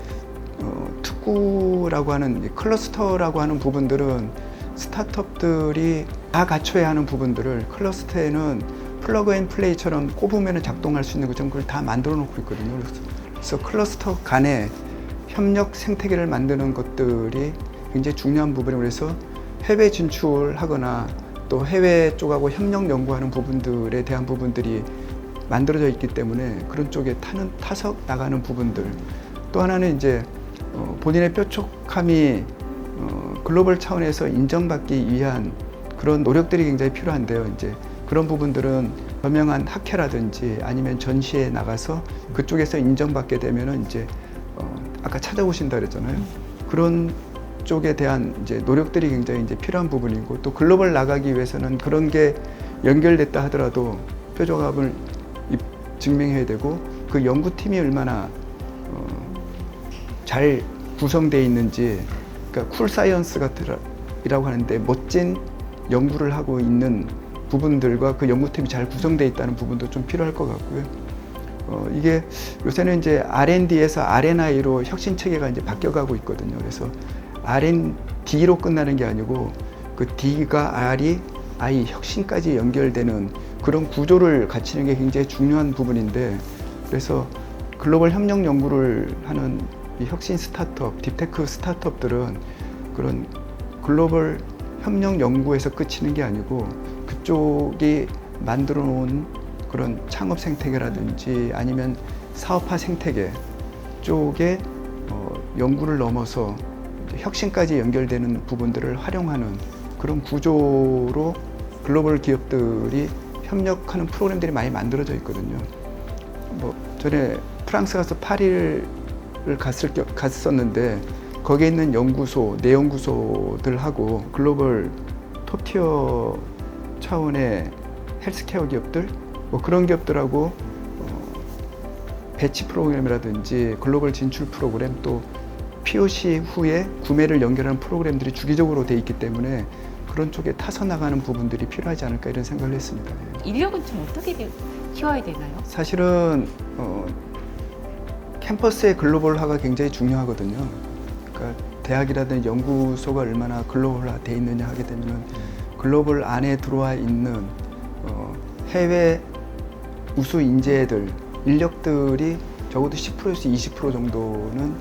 특구라고 하는 클러스터라고 하는 부분들은 스타트업들이 다 갖춰야 하는 부분들을 클러스터에는 플러그 앤 플레이처럼 꼽으면 작동할 수 있는 것처럼 그걸 다 만들어 놓고 있거든요. 그래서 클러스터 간의 협력 생태계를 만드는 것들이 굉장히 중요한 부분이고, 그래서 해외 진출하거나 또 해외 쪽하고 협력 연구하는 부분들에 대한 부분들이 만들어져 있기 때문에 그런 쪽에 타석 나가는 부분들, 또 하나는 이제 본인의 뾰족함이 글로벌 차원에서 인정받기 위한 그런 노력들이 굉장히 필요한데요. 이제 그런 부분들은 저명한 학회라든지 아니면 전시에 나가서 그쪽에서 인정받게 되면은 이제 아까 찾아오신다 그랬잖아요. 그런 쪽에 대한 이제 노력들이 굉장히 이제 필요한 부분이고, 또 글로벌 나가기 위해서는 그런 게 연결됐다 하더라도 뾰족함을 증명해야 되고 그 연구팀이 얼마나 잘 구성되어 있는지, 그러니까 쿨 사이언스 같으라고 하는데 멋진 연구를 하고 있는 부분들과 그 연구팀이 잘 구성되어 있다는 부분도 좀 필요할 것 같고요. 이게 요새는 이제 R&D에서 R&I로 혁신 체계가 이제 바뀌어가고 있거든요. 그래서 R&D로 끝나는 게 아니고 그 D가 R이 I 혁신까지 연결되는 그런 구조를 갖추는 게 굉장히 중요한 부분인데, 그래서 글로벌 협력 연구를 하는 이 혁신 스타트업, 딥테크 스타트업들은 그런 글로벌 협력 연구에서 그치는 게 아니고 그쪽이 만들어 놓은 그런 창업 생태계라든지 아니면 사업화 생태계 쪽에 연구를 넘어서 혁신까지 연결되는 부분들을 활용하는 그런 구조로 글로벌 기업들이 협력하는 프로그램들이 많이 만들어져 있거든요. 뭐 전에 프랑스 가서 파리를 갔었는데 거기에 있는 연구소, 내연구소들하고 글로벌 톱티어 차원의 헬스케어 기업들, 뭐 그런 기업들하고 배치 프로그램이라든지 글로벌 진출 프로그램, 또 POC 후에 구매를 연결하는 프로그램들이 주기적으로 돼 있기 때문에 그런 쪽에 타서 나가는 부분들이 필요하지 않을까 이런 생각을 했습니다. 인력은 좀 어떻게 키워야 되나요? 사실은 캠퍼스의 글로벌화가 굉장히 중요하거든요. 그러니까 대학이라든지 연구소가 얼마나 글로벌화 돼 있느냐 하게 되면은 글로벌 안에 들어와 있는 해외 우수 인재들, 인력들이 적어도 10%에서 20% 정도는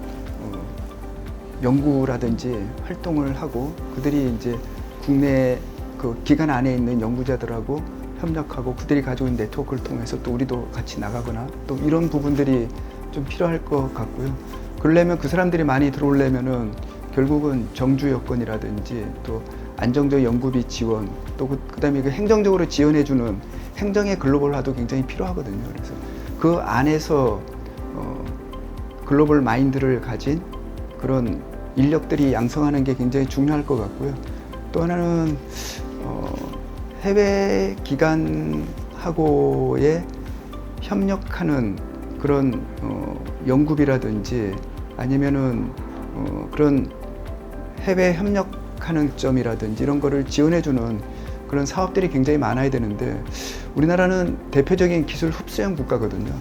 연구라든지 활동을 하고 그들이 이제 국내 그 기관 안에 있는 연구자들하고 협력하고 그들이 가지고 있는 네트워크를 통해서 또 우리도 같이 나가거나 또 이런 부분들이 좀 필요할 것 같고요. 그러려면 그 사람들이 많이 들어오려면은 결국은 정주 여건이라든지 또 안정적 연구비 지원, 또 그다음에 그 행정적으로 지원해주는 행정의 글로벌화도 굉장히 필요하거든요. 그래서 그 안에서 글로벌 마인드를 가진 그런 인력들이 양성하는 게 굉장히 중요할 것 같고요. 또 하나는 해외 기관하고의 협력하는 그런 연구비라든지 아니면은 그런 해외 협력하는 점이라든지 이런 거를 지원해주는 그런 사업들이 굉장히 많아야 되는데 우리나라는 대표적인 기술 흡수형 국가거든요.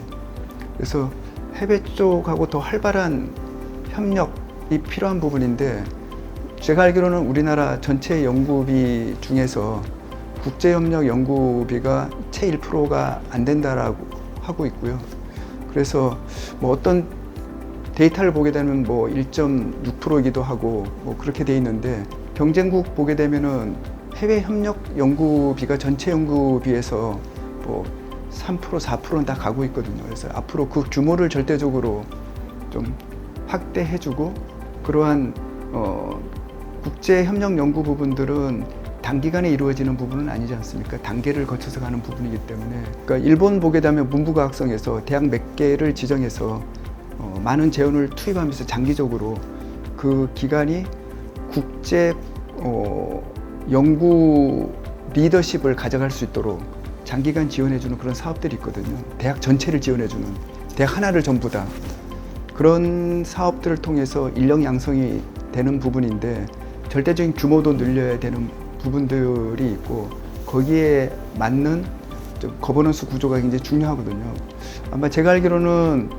그래서 해외 쪽하고 더 활발한 협력이 필요한 부분인데 제가 알기로는 우리나라 전체 연구비 중에서 국제협력 연구비가 채 1%가 안 된다라고 하고 있고요. 그래서 뭐 어떤 데이터를 보게 되면 뭐 1.6%이기도 하고 뭐 그렇게 돼 있는데 경쟁국 보게 되면은 해외 협력 연구비가 전체 연구비에서 뭐 3%, 4%는 다 가고 있거든요. 그래서 앞으로 그 규모를 절대적으로 좀 확대해주고 그러한 국제 협력 연구 부분들은 단기간에 이루어지는 부분은 아니지 않습니까? 단계를 거쳐서 가는 부분이기 때문에 그러니까 일본 보게 되면 문부과학성에서 대학 몇 개를 지정해서 많은 재원을 투입하면서 장기적으로 그 기관이 국제 연구 리더십을 가져갈 수 있도록 장기간 지원해주는 그런 사업들이 있거든요. 대학 전체를 지원해주는, 대학 하나를 전부 다. 그런 사업들을 통해서 인력 양성이 되는 부분인데 절대적인 규모도 늘려야 되는 부분들이 있고 거기에 맞는 좀 거버넌스 구조가 굉장히 중요하거든요. 아마 제가 알기로는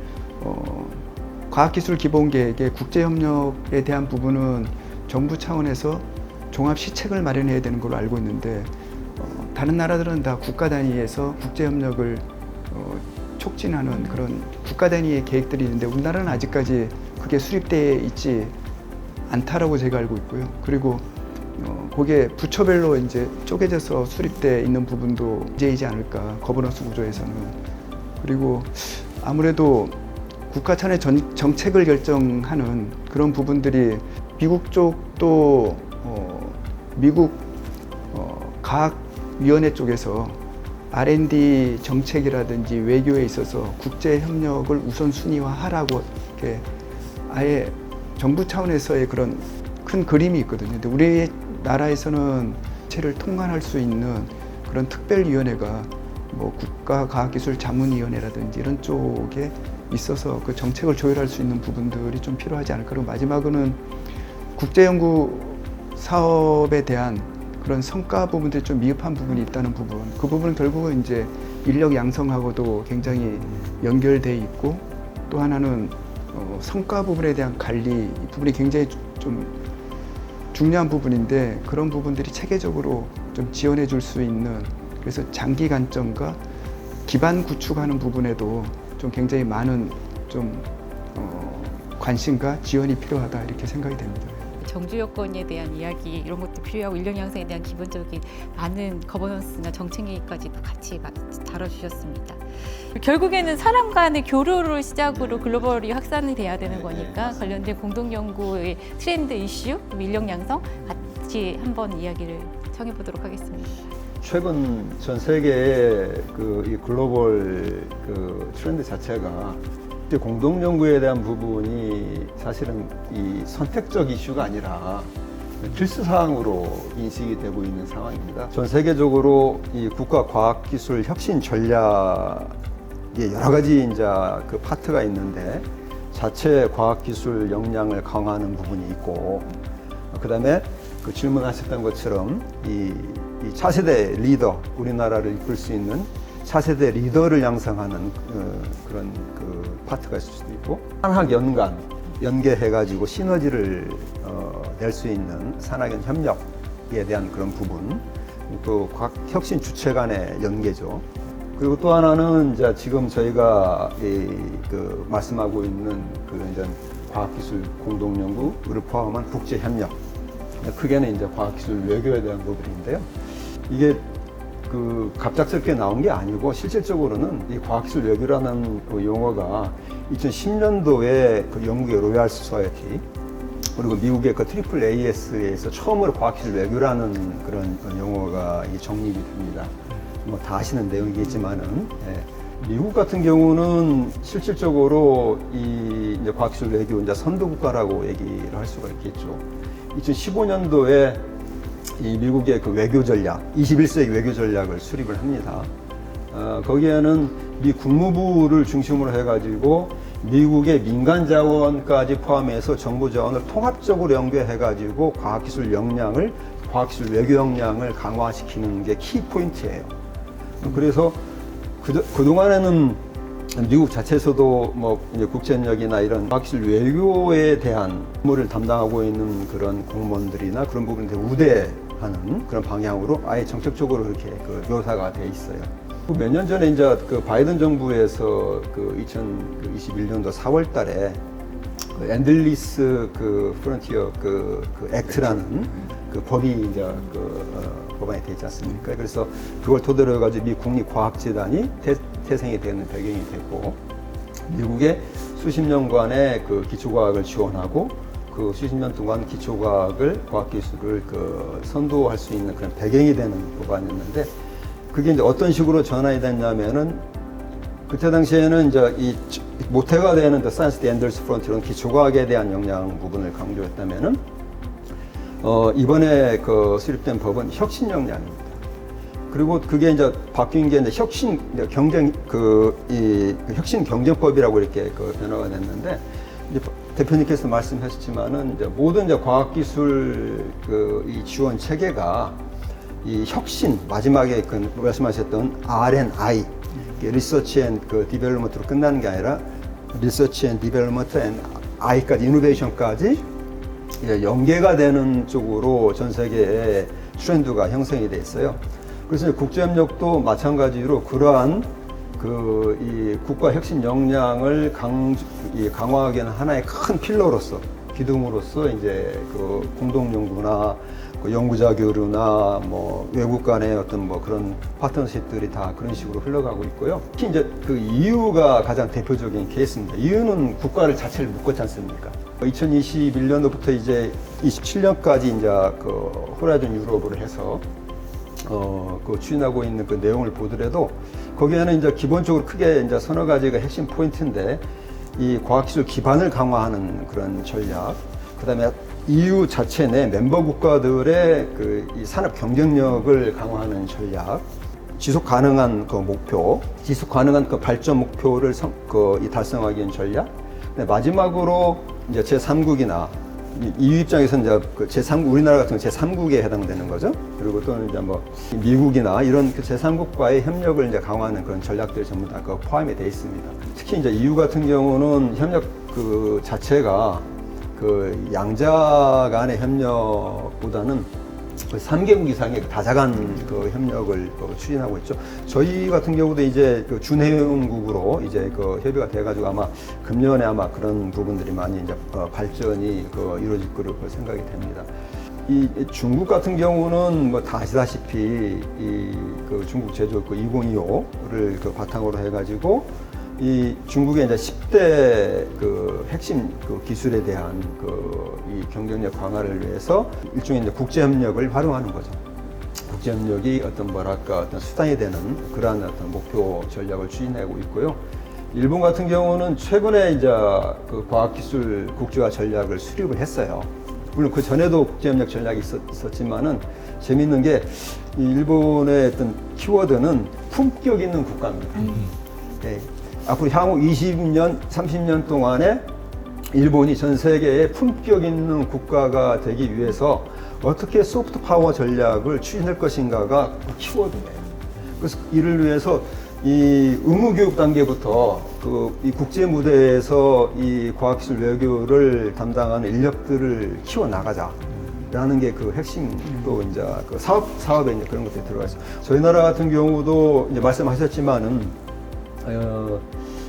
과학기술기본계획의 국제협력에 대한 부분은 정부 차원에서 종합 시책을 마련해야 되는 걸로 알고 있는데 다른 나라들은 다 국가 단위에서 국제협력을 촉진하는 그런 국가 단위의 계획들이 있는데 우리나라는 아직까지 그게 수립되어 있지 않다라고 제가 알고 있고요. 그리고 거기에 부처별로 이제 쪼개져서 수립되어 있는 부분도 문제이지 않을까, 거버넌스 구조에서는. 그리고 아무래도 국가 차원의 정책을 결정하는 그런 부분들이 미국 쪽도 미국 과학위원회 쪽에서 R&D 정책이라든지 외교에 있어서 국제 협력을 우선순위화하라고 이렇게 아예 정부 차원에서의 그런 큰 그림이 있거든요. 근데 우리나라에서는 체를 통관할 수 있는 그런 특별위원회가 뭐 국가과학기술자문위원회라든지 이런 쪽에 있어서 그 정책을 조율할 수 있는 부분들이 좀 필요하지 않을까. 그리고 마지막으로는 국제연구 사업에 대한 그런 성과 부분들이 좀 미흡한 부분이 있다는 부분, 그 부분은 결국은 이제 인력 양성하고도 굉장히 연결돼 있고, 또 하나는 성과 부분에 대한 관리, 이 부분이 굉장히 좀 중요한 부분인데, 그런 부분들이 체계적으로 좀 지원해 줄 수 있는, 그래서 장기 관점과 기반 구축하는 부분에도 좀 굉장히 많은 좀 관심과 지원이 필요하다, 이렇게 생각이 됩니다. 정주 여건에 대한 이야기 이런 것도 필요하고 인력 양성에 대한 기본적인 많은 거버넌스나 정책 얘기까지도 같이 다뤄주셨습니다. 결국에는 사람 간의 교류를 시작으로 글로벌이 확산이 돼야 되는 거니까 관련된 공동 연구의 트렌드 이슈, 인력 양성 같이 한번 이야기를 청해보도록 하겠습니다. 최근 전 세계의 이 글로벌 트렌드 자체가 공동 연구에 대한 부분이 사실은 이 선택적 이슈가 아니라 필수 사항으로 인식이 되고 있는 상황입니다. 전 세계적으로 이 국가 과학 기술 혁신 전략에 여러 가지 이제 그 파트가 있는데, 자체 과학 기술 역량을 강화하는 부분이 있고, 그다음에 그 질문하셨던 것처럼 이 차세대 리더, 우리나라를 이끌 수 있는 차세대 리더를 양성하는 그런 파트가 있을 수도 있고, 산학 연관 연계해가지고 시너지를 낼 수 있는 산학연 협력에 대한 그런 부분, 또 각 혁신 주체 간의 연계죠. 그리고 또 하나는 이제 지금 저희가 말씀하고 있는 이제 과학기술 공동연구를 포함한 국제 협력, 크게는 이제 과학기술 외교에 대한 부분인데요. 이게 갑작스럽게 나온 게 아니고, 실질적으로는 이 과학기술 외교라는 용어가 2010년도에 영국의 로얄 소사이어티, 그리고 미국의 트리플 AS에서 처음으로 과학기술 외교라는 그런 용어가 정립이 됩니다. 뭐 다 아시는 내용이겠지만은, 미국 같은 경우는 실질적으로 이제 과학기술 외교 이제 선도국가라고 얘기를 할 수가 있겠죠. 2015년도에 이 미국의 외교 전략, 21세기 외교 전략을 수립을 합니다. 거기에는 미 국무부를 중심으로 해가지고 미국의 민간 자원까지 포함해서 정부 자원을 통합적으로 연계해가지고 과학기술 역량을, 과학기술 외교 역량을 강화시키는 게 키 포인트예요. 그래서 그동안에는 미국 자체에서도 뭐 이제 국제협력이나 이런 과학기술 외교에 대한 업무를 담당하고 있는 그런 공무원들이나 그런 부분들이 우대하는 그런 방향으로 아예 정책적으로 이렇게 묘사가 돼 있어요. 몇 년 전에 이제 바이든 정부에서 2021년도 4월 달에 엔들리스 프론티어 액트라는 법이 이제 법안이 되지 않습니까? 그래서 그걸 토대로 해가지고 미 국립과학재단이 태생이 되는 배경이 되고, 미국의 수십 년간의 기초과학을 지원하고 그 수십 년 동안 기초과학을, 과학기술을 선도할 수 있는 그런 배경이 되는 법안이었는데, 그게 이제 어떤 식으로 전환이 됐냐면은, 그때 당시에는 이제 이 모태가 되는 Science the Endless Frontier는 기초과학에 대한 역량 부분을 강조했다면은, 이번에 수립된 법은 혁신 역량입니다. 그리고 그게 이제 바뀐 게 이제 혁신 경쟁, 혁신 경쟁법이라고 이렇게 변화가 됐는데, 이제 대표님께서 말씀하셨지만은 이제 모든 이제 과학기술 이 지원 체계가 이 혁신, 마지막에 말씀하셨던 R&I, 리서치 앤 디벨롭먼트로 끝나는 게 아니라 리서치 앤 디벨롭먼트 앤 I까지, 이노베이션까지 연계가 되는 쪽으로 전 세계의 트렌드가 형성이 돼 있어요. 그래서 국제협력도 마찬가지로 그러한 이 국가 혁신 역량을 강화하기 위한 하나의 큰 필러로서, 기둥으로서 이제 공동 연구나 연구자 교류나 뭐 외국 간의 어떤 뭐 그런 파트너십들이 다 그런 식으로 흘러가고 있고요. 특히 이제 EU가 가장 대표적인 케이스입니다. EU는 국가를 자체를 묶었지 않습니까? 2021년도부터 이제 27년까지 이제 호라이즌 유럽을 해서 추진하고 있는 내용을 보더라도, 거기에는 이제 기본적으로 크게 이제 서너 가지가 핵심 포인트인데, 이 과학기술 기반을 강화하는 그런 전략, 그다음에 EU 자체 내 멤버 국가들의 이 산업 경쟁력을 강화하는 전략, 지속 가능한 그 목표, 지속 가능한 그 발전 목표를 이 달성하기 위한 전략. 근데 마지막으로 이제 제3국이나 EU 입장에서는 이제 그 제3국, 우리나라 같은 경우 제3국에 해당되는 거죠. 그리고 또는 이제 뭐 미국이나 이런 그 제3국과의 협력을 이제 강화하는 그런 전략들이 전부 다 그 포함이 돼 있습니다. 특히 이제 EU 같은 경우는 협력 그 자체가 그 양자 간의 협력보다는 3개국 이상의 다자간 그 협력을 추진하고 있죠. 저희 같은 경우도 이제 그 준회원국으로 이제 그 협의가 돼가지고 아마 금년에 아마 그런 부분들이 많이 이제 발전이 이루어질 거로 생각이 됩니다. 이 중국 같은 경우는 뭐 다 아시다시피 그 중국 제조 그 2025를 그 바탕으로 해가지고 이 중국의 이제 10대 그 핵심 그 기술에 대한 이 경쟁력 강화를 위해서 일종의 이제 국제협력을 활용하는 거죠. 국제협력이 어떤 수단이 되는 그러한 어떤 목표 전략을 추진하고 있고요. 일본 같은 경우는 최근에 이제 그 과학기술 국제화 전략을 수립을 했어요. 물론 그 전에도 국제협력 전략이 있었지만은 재밌는 게 이 일본의 어떤 키워드는 품격 있는 국가입니다. 네. 앞으로 향후 20년, 30년 동안에 일본이 전 세계에 품격 있는 국가가 되기 위해서 어떻게 소프트 파워 전략을 추진할 것인가가 키워드예요. 그래서 이를 위해서 이 의무교육 단계부터 이 국제 무대에서 이 과학기술 외교를 담당하는 인력들을 키워 나가자라는 게 그 핵심 또 이제 그 사업에 이제 그런 것들이 들어가 있어요. 저희 나라 같은 경우도 이제 말씀하셨지만은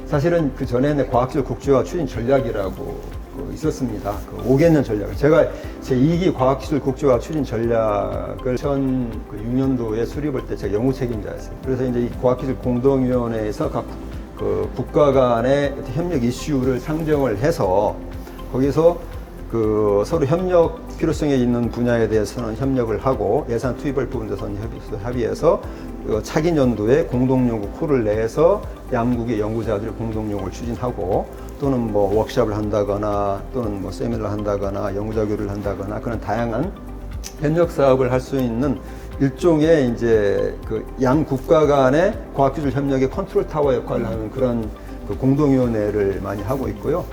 사실은 그 전에는 과학기술 국제화 추진 전략이라고 있었습니다. 그 5개년 전략을. 제가 제2기 과학기술 국제화 추진 전략을 2006년도에 수립할 때 제가 연구 책임자였어요. 그래서 이제 이 과학기술 공동위원회에서 각 그 국가 간의 협력 이슈를 상정을 해서 거기서 그 서로 협력 필요성에 있는 분야에 대해서는 협력을 하고 예산 투입할 부분에서는 협의해서 차기 연도에 공동연구 콜을 내서 양국의 연구자들이 공동연구를 추진하고 또는 뭐 워크숍을 한다거나 또는 뭐 세미나를 한다거나 연구자 교류를 한다거나 그런 다양한 협력 사업을 할 수 있는 일종의 이제 그 양 국가 간의 과학기술 협력의 컨트롤 타워 역할을 하는 그런 그 공동위원회를 많이 하고 있고요.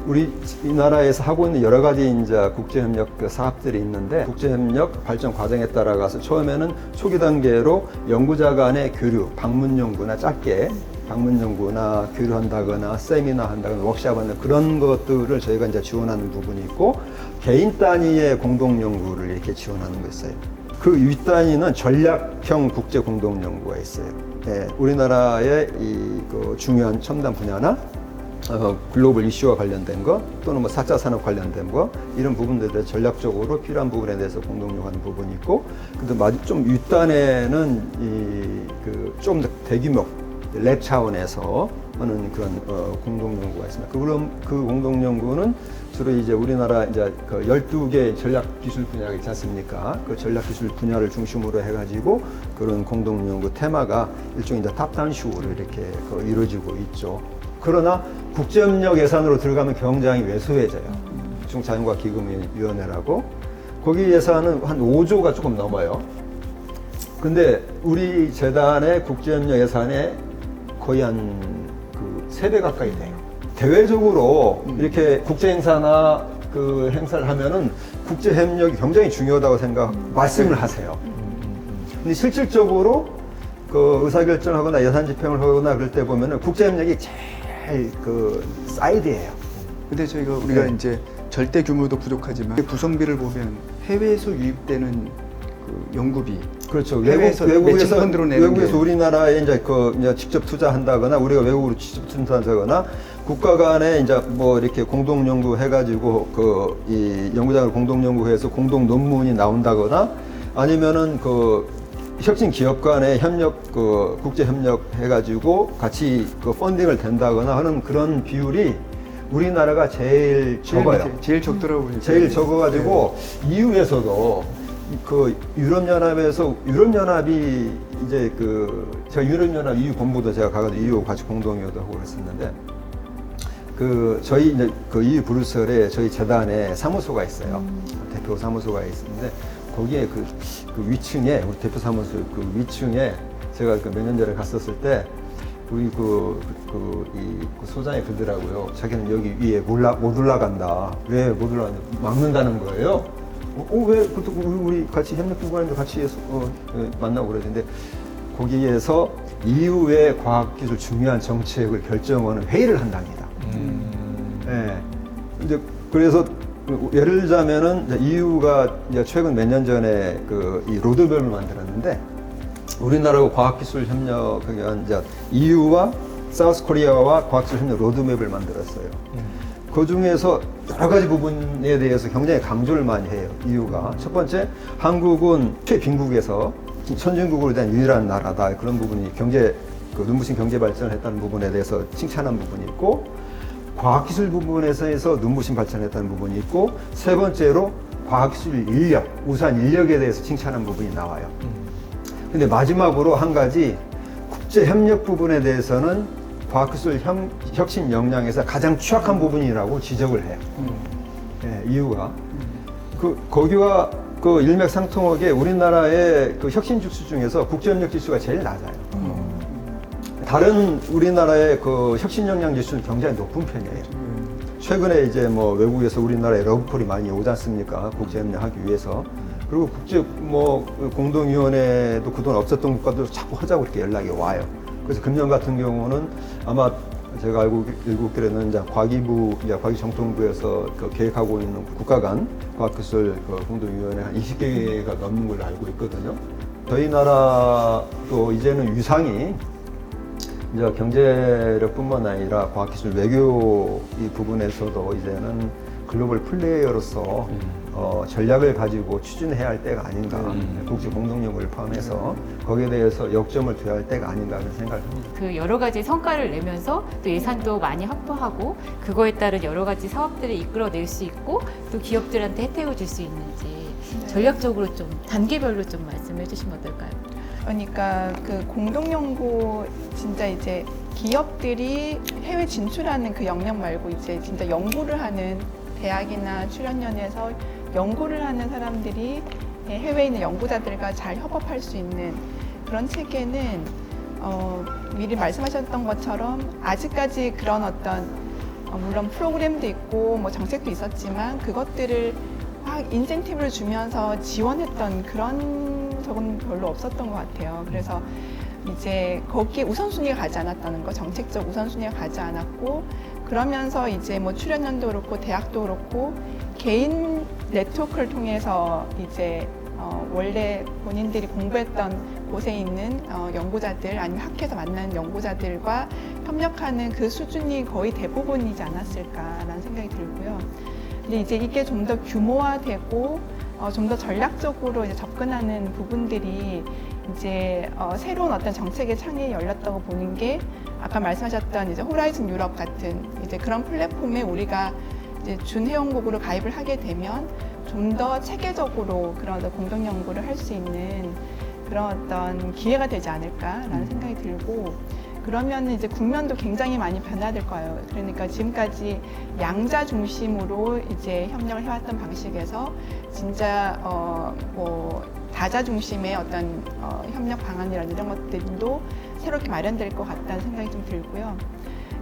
우리 이 나라에서 하고 있는 여러 가지 이제 국제협력 사업들이 있는데 국제협력 발전 과정에 따라가서 처음에는 초기 단계로 연구자 간의 교류, 방문 연구나 짧게 방문 연구나 교류한다거나 세미나 한다거나 워크숍하는 그런 것들을 저희가 이제 지원하는 부분이 있고 개인 단위의 공동 연구를 이렇게 지원하는 거 있어요. 그 윗단위는 전략형 국제 공동 연구가 있어요. 예, 우리나라의 그 중요한 첨단 분야나 글로벌 이슈와 관련된 거 또는 뭐 4차 산업 관련된 거 이런 부분들에 전략적으로 필요한 부분에 대해서 공동 연구하는 부분이 있고 근데 좀 윗단에는 좀 더 대규모 랩 차원에서 하는 그런 공동 연구가 있습니다. 그럼 그 공동 연구는 주로 이제 우리나라 이제 그 12개 전략 기술 분야가 있지 않습니까? 그 전략 기술 분야를 중심으로 해가지고 그런 공동 연구 테마가 일종의 이제 탑다운 식으로 이렇게 이루어지고 있죠. 그러나 국제협력 예산으로 들어가면 굉장히 왜소해져요. 중자연과기금위원회라고 거기 예산은 한 5조가 조금 넘어요. 근데 우리 재단의 국제협력 예산에 거의 한 그 3배 가까이 돼요. 대외적으로 이렇게 국제 행사나 그 행사를 하면은 국제 협력이 굉장히 중요하다고 말씀을 하세요. 근데 실질적으로 그 의사결정하거나 예산 집행을 하거나 그럴 때 보면은 국제 협력이 제일 그 사이드예요. 근데 저희가 우리가 네. 이제 절대 규모도 부족하지만 구성비를 보면 해외에서 유입되는 그 연구비 그렇죠. 외국에서 외국에서 우리나라에 이제 이제 직접 투자한다거나 우리가 외국으로 직접 투자한다거나 국가 간에 이제 뭐 이렇게 공동 연구 해가지고 이 연구장을 공동 연구해서 공동 논문이 나온다거나 아니면은 혁신 기업 간의 협력 국제 협력 해가지고 같이 펀딩을 된다거나 하는 그런 비율이 우리나라가 제일 적어요. 제일 적더라고요. 보니까. 제일 적어가지고 EU에서도 유럽연합이 이제 제가 유럽연합 EU 본부도 제가 가가지고 EU 같이 공동연구도 하고 그랬었는데 저희 이제 EU 브뤼셀에 저희 재단에 사무소가 있어요. 대표 사무소가 있는데 거기에 그 위층에 우리 대표 사무소 그 위층에 제가 그 몇 년 전에 갔었을 때 우리 그 소장이 그러더라고요. 자기는 여기 위에 못 올라간다. 왜 못 올라간다? 막는다는 거예요. 왜? 우리 같이 협력기관에도 같이 만나고 그러는데 거기에서 이후에 과학기술 중요한 정책을 결정하는 회의를 한답니다. 네. 이제 그래서 예를 들자면은 EU가 최근 몇 년 전에 이 로드맵을 만들었는데 우리나라하고 과학기술 협력 이제 EU와 사우스 코리아와 과학기술 협력 로드맵을 만들었어요. 그 중에서 여러 가지 부분에 대해서 굉장히 강조를 많이 해요. EU가 첫 번째, 한국은 최빈국에서 선진국으로 된 유일한 나라다. 그런 부분이 눈부신 경제 발전을 했다는 부분에 대해서 칭찬한 부분이 있고, 과학기술 부분에서 눈부신 발전을 했다는 부분이 있고, 세 번째로 과학기술 인력, 우수한 인력에 대해서 칭찬한 부분이 나와요. 근데 마지막으로 한 가지, 국제협력 부분에 대해서는 과학기술 혁신 역량에서 가장 취약한 부분이라고 지적을 해요. 네, 이유가 거기와 일맥상통하게 우리나라의 혁신 지수 중에서 국제협력 지수가 제일 낮아요. 다른 우리나라의 혁신 역량 지수는 굉장히 높은 편이에요. 최근에 이제 외국에서 우리나라에 러브콜이 많이 오지 않습니까? 국제협력하기 위해서. 그리고 공동위원회도 그동안 없었던 국가들 자꾸 하자고 이렇게 연락이 와요. 그래서 금년 같은 경우는 아마 제가 알고 있기로는 과기부, 과기정통부에서 계획하고 있는 국가 간 과학기술 공동위원회 한 20개가 넘는 걸로 알고 있거든요. 저희 나라도 이제는 위상이 이제 경제력뿐만 아니라 과학기술 외교 이 부분에서도 이제는 글로벌 플레이어로서 전략을 가지고 추진해야 할 때가 아닌가. 국제 공동연구를 포함해서 거기에 대해서 역점을 둬야 할 때가 아닌가 하는 생각을 합니다. 그 여러 가지 성과를 내면서 또 예산도 많이 확보하고 그거에 따른 여러 가지 사업들을 이끌어낼 수 있고 또 기업들한테 혜택을 줄 수 있는지 전략적으로 좀 단계별로 좀 말씀해 주시면 어떨까요? 그러니까 그 공동연구 진짜 이제 기업들이 해외 진출하는 그 영역 말고 이제 진짜 연구를 하는 대학이나 출연연에서 연구를 하는 사람들이 해외에 있는 연구자들과 잘 협업할 수 있는 그런 체계는 미리 말씀하셨던 것처럼 아직까지 그런 어떤 물론 프로그램도 있고 정책도 있었지만 그것들을 확 인센티브를 주면서 지원했던 그런 적은 별로 없었던 것 같아요. 그래서 이제 거기에 우선순위가 가지 않았다는 거, 정책적 우선순위가 가지 않았고 그러면서 이제 출연연도 그렇고 대학도 그렇고 개인 네트워크를 통해서 이제 원래 본인들이 공부했던 곳에 있는 연구자들 아니면 학회에서 만난 연구자들과 협력하는 그 수준이 거의 대부분이지 않았을까라는 생각이 들고요. 근데 이제 이게 좀 더 규모화되고 좀 더 전략적으로 이제 접근하는 부분들이 이제 새로운 어떤 정책의 창이 열렸다고 보는 게 아까 말씀하셨던 이제 호라이즌 유럽 같은 이제 그런 플랫폼에 우리가 이제 준회원국으로 가입을 하게 되면 좀 더 체계적으로 그런 공동 연구를 할 수 있는 그런 어떤 기회가 되지 않을까라는 생각이 들고 그러면 이제 국면도 굉장히 많이 변화될 거예요. 그러니까 지금까지 양자 중심으로 이제 협력을 해왔던 방식에서 진짜 다자 중심의 어떤 협력 방안이라든지 이런 것들도 새롭게 마련될 것 같다는 생각이 좀 들고요.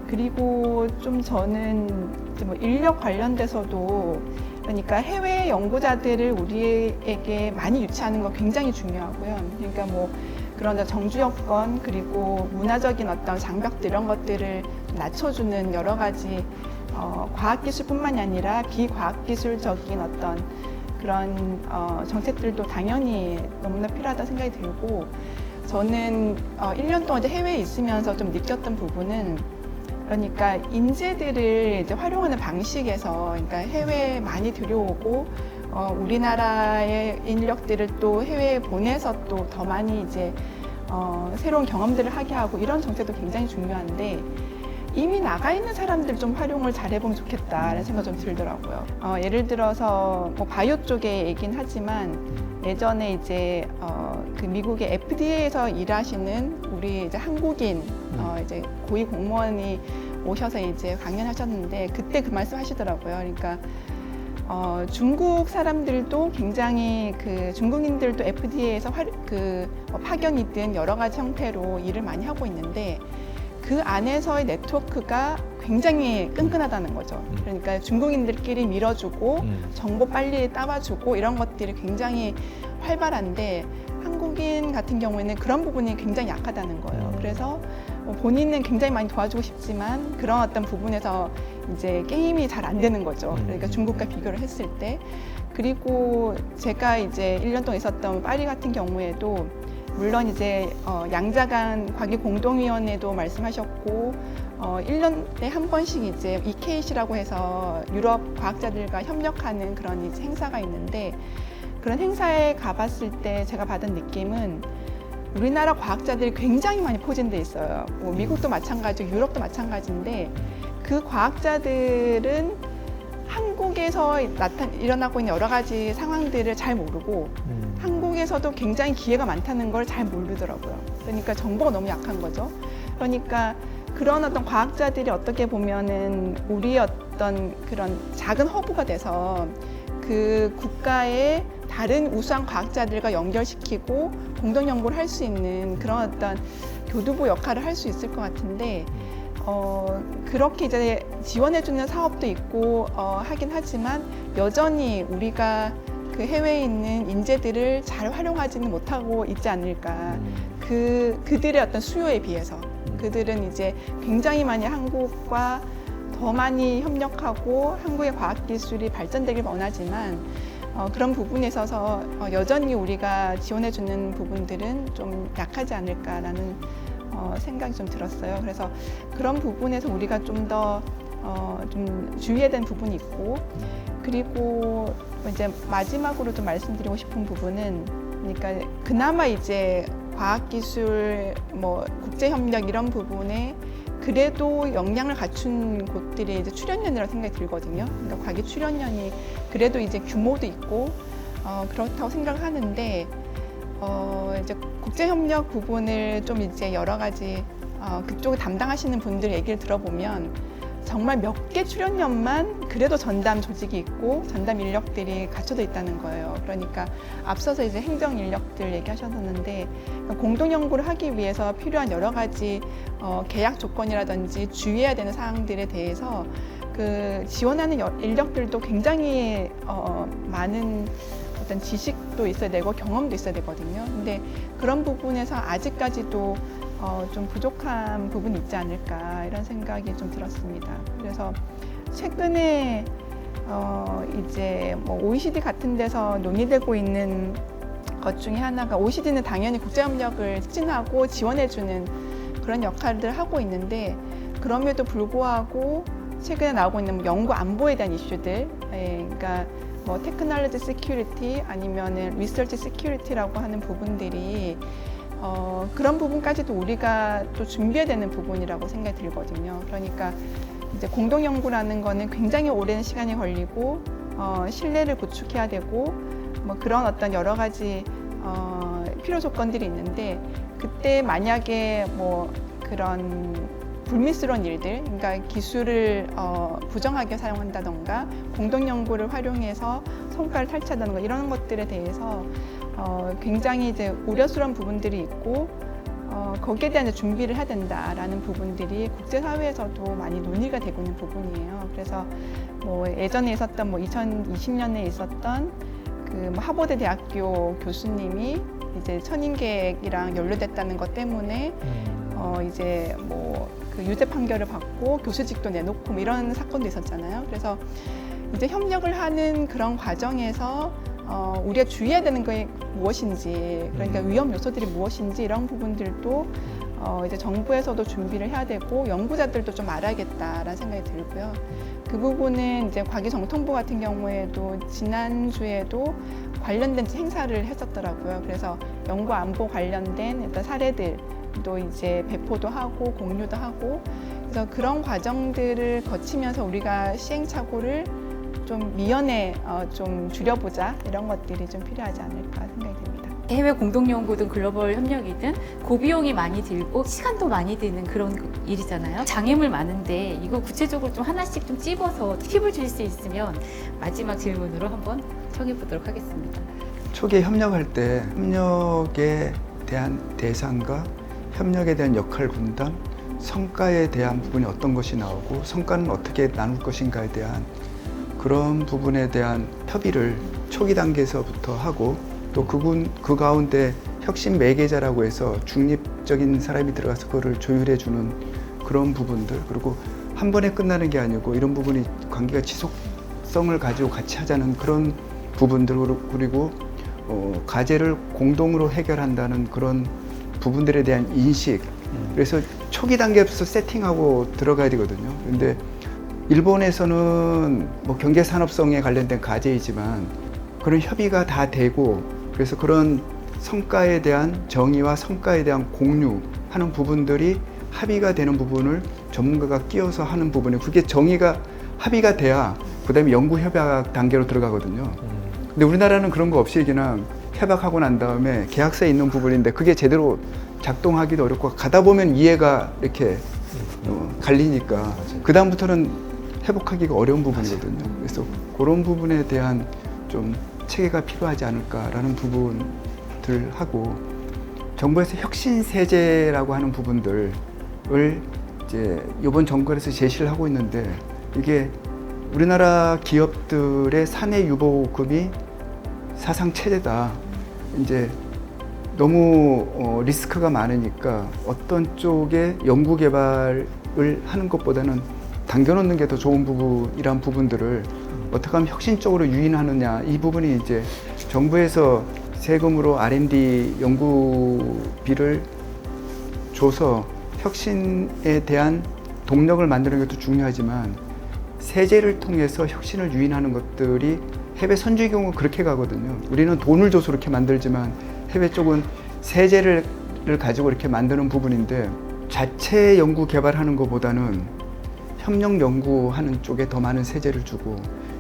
그리고 좀 저는 인력 관련돼서도 그러니까 해외 연구자들을 우리에게 많이 유치하는 거 굉장히 중요하고요. 그러니까 그런 정주 여건 그리고 문화적인 어떤 장벽들 이런 것들을 낮춰주는 여러 가지 과학기술뿐만이 아니라 비과학기술적인 어떤 그런 정책들도 당연히 너무나 필요하다 생각이 들고 저는 1년 동안 이제 해외에 있으면서 좀 느꼈던 부분은 그러니까 인재들을 이제 활용하는 방식에서 그러니까 해외에 많이 들여오고 우리나라의 인력들을 또 해외에 보내서 또 더 많이 이제 새로운 경험들을 하게 하고 이런 정책도 굉장히 중요한데 이미 나가 있는 사람들 좀 활용을 잘 해보면 좋겠다라는 생각 좀 들더라고요. 예를 들어서 바이오 쪽에 얘긴 하지만 예전에 이제 그 미국의 FDA에서 일하시는 우리 이제 한국인 이제 고위 공무원이 오셔서 이제 강연하셨는데 그때 그 말씀 하시더라고요. 그러니까 중국 사람들도 굉장히 중국인들도 FDA에서 파견이든 여러 가지 형태로 일을 많이 하고 있는데 그 안에서의 네트워크가 굉장히 끈끈하다는 거죠. 그러니까 중국인들끼리 밀어주고 정보 빨리 따와주고 이런 것들이 굉장히 활발한데 한국인 같은 경우에는 그런 부분이 굉장히 약하다는 거예요. 그래서 본인은 굉장히 많이 도와주고 싶지만 그런 어떤 부분에서 이제 게임이 잘 안 되는 거죠. 그러니까 중국과 비교를 했을 때. 그리고 제가 이제 1년 동안 있었던 파리 같은 경우에도 물론 이제 양자간 과기공동위원회도 말씀하셨고 1년에 한 번씩 이제 EKC라고 해서 유럽 과학자들과 협력하는 그런 이제 행사가 있는데 그런 행사에 가봤을 때 제가 받은 느낌은 우리나라 과학자들이 굉장히 많이 포진돼 있어요. 뭐 미국도 마찬가지고 유럽도 마찬가지인데 그 과학자들은 한국에서 일어나고 있는 여러 가지 상황들을 잘 모르고 한국에서도 굉장히 기회가 많다는 걸 잘 모르더라고요. 그러니까 정보가 너무 약한 거죠. 그러니까 그런 어떤 과학자들이 어떻게 보면은 우리의 어떤 그런 작은 허브가 돼서 그 국가의 다른 우수한 과학자들과 연결시키고 공동 연구를 할 수 있는 그런 어떤 교두보 역할을 할 수 있을 것 같은데 그렇게 이제 지원해주는 사업도 있고 하긴 하지만 여전히 우리가 그 해외에 있는 인재들을 잘 활용하지는 못하고 있지 않을까. 그들의 어떤 수요에 비해서 그들은 이제 굉장히 많이 한국과 더 많이 협력하고 한국의 과학기술이 발전되길 원하지만 그런 부분에 있어서 여전히 우리가 지원해주는 부분들은 좀 약하지 않을까라는 생각이 좀 들었어요. 그래서 그런 부분에서 우리가 좀 더 좀 주의해야 되는 부분이 있고 그리고 이제 마지막으로 좀 말씀드리고 싶은 부분은 그러니까 그나마 이제 과학기술 뭐 국제협력 이런 부분에 그래도 역량을 갖춘 곳들이 이제 출연연이라고 생각이 들거든요. 그러니까 과기 출연연이 그래도 이제 규모도 있고 그렇다고 생각을 하는데 이제 국제협력 부분을 좀 이제 여러 가지 그쪽을 담당하시는 분들 얘기를 들어보면 정말 몇 개 출연연만 그래도 전담 조직이 있고 전담 인력들이 갖춰져 있다는 거예요. 그러니까 앞서서 이제 행정 인력들 얘기하셨었는데 공동 연구를 하기 위해서 필요한 여러 가지 계약 조건이라든지 주의해야 되는 사항들에 대해서 그 지원하는 인력들도 굉장히 많은 어떤 지식도 있어야 되고 경험도 있어야 되거든요. 근데 그런 부분에서 아직까지도 좀 부족한 부분이 있지 않을까 이런 생각이 좀 들었습니다. 그래서 최근에 이제 뭐 OECD 같은 데서 논의되고 있는 것 중에 하나가 OECD는 당연히 국제협력을 촉진하고 지원해주는 그런 역할들을 하고 있는데 그럼에도 불구하고 최근에 나오고 있는 연구 안보에 대한 이슈들, 그러니까 뭐 테크놀로지 시큐리티 아니면은 리서치 시큐리티라고 하는 부분들이 그런 부분까지도 우리가 또 준비해야 되는 부분이라고 생각이 들거든요. 그러니까 이제 공동 연구라는 거는 굉장히 오랜 시간이 걸리고 신뢰를 구축해야 되고 뭐 그런 어떤 여러 가지 필요 조건들이 있는데 그때 만약에 뭐 그런 불미스러운 일들, 그러니까 기술을 부정하게 사용한다던가 공동 연구를 활용해서 성과를 탈취한다던가 이런 것들에 대해서 굉장히 이제 우려스러운 부분들이 있고 거기에 대한 이제 준비를 해야 된다라는 부분들이 국제사회에서도 많이 논의가 되고 있는 부분이에요. 그래서 뭐 예전에 있었던 뭐 2020년에 있었던 그 하버드 대학교 교수님이 이제 천인계획이랑 연루됐다는 것 때문에 이제 뭐 그 유죄 판결을 받고 교수직도 내놓고 뭐 이런 사건도 있었잖아요. 그래서 이제 협력을 하는 그런 과정에서 우리가 주의해야 되는 게 무엇인지, 그러니까 위험 요소들이 무엇인지 이런 부분들도 이제 정부에서도 준비를 해야 되고 연구자들도 좀 알아야겠다라는 생각이 들고요. 그 부분은 이제 과기정통부 같은 경우에도 지난주에도 관련된 행사를 했었더라고요. 그래서 연구 안보 관련된 일단 사례들도 이제 배포도 하고 공유도 하고 그래서 그런 과정들을 거치면서 우리가 시행착오를 좀 미연에 좀 줄여보자 이런 것들이 좀 필요하지 않을까 생각이 듭니다. 해외 공동연구든 글로벌 협력이든 고비용이 많이 들고 시간도 많이 드는 그런 일이잖아요. 장애물 많은데 이거 구체적으로 좀 하나씩 좀 찝어서 팁을 줄 수 있으면 마지막 질문으로 한번 청해 보도록 하겠습니다. 초기에 협력할 때 협력에 대한 대상과 협력에 대한 역할 분담, 성과에 대한 부분이 어떤 것이 나오고 성과는 어떻게 나눌 것인가에 대한 그런 부분에 대한 협의를 초기 단계에서부터 하고 또 그 가운데 혁신 매개자라고 해서 중립적인 사람이 들어가서 그거를 조율해 주는 그런 부분들, 그리고 한 번에 끝나는 게 아니고 이런 부분이 관계가 지속성을 가지고 같이 하자는 그런 부분들, 그리고 과제를 공동으로 해결한다는 그런 부분들에 대한 인식. 그래서 초기 단계부터 세팅하고 들어가야 되거든요. 근데 일본에서는 뭐 경제산업성에 관련된 과제이지만 그런 협의가 다 되고, 그래서 그런 성과에 대한 정의와 성과에 대한 공유하는 부분들이 합의가 되는 부분을 전문가가 끼어서 하는 부분에, 그게 정의가 합의가 돼야 그 다음에 연구협약 단계로 들어가거든요. 근데 우리나라는 그런 거 없이 그냥 협약하고 난 다음에 계약서에 있는 부분인데 그게 제대로 작동하기도 어렵고 가다 보면 이해가 이렇게 갈리니까 그 다음부터는 회복하기가 어려운 부분이거든요. 그래서 그런 부분에 대한 좀 체계가 필요하지 않을까라는 부분들 하고, 정부에서 혁신 세제라고 하는 부분들을 이제 이번 정권에서 제시를 하고 있는데, 이게 우리나라 기업들의 사내 유보금이 사상 최대다. 이제 너무 리스크가 많으니까 어떤 쪽에 연구 개발을 하는 것보다는 당겨놓는 게 더 좋은 부분이란 부분들을 어떻게 하면 혁신적으로 유인하느냐, 이 부분이 이제 정부에서 세금으로 R&D 연구비를 줘서 혁신에 대한 동력을 만드는 것도 중요하지만 세제를 통해서 혁신을 유인하는 것들이 해외 선주의 경우 그렇게 가거든요. 우리는 돈을 줘서 그렇게 만들지만 해외 쪽은 세제를 가지고 이렇게 만드는 부분인데, 자체 연구 개발하는 것보다는 협력 연구하는 쪽에 더 많은 세제를 주고,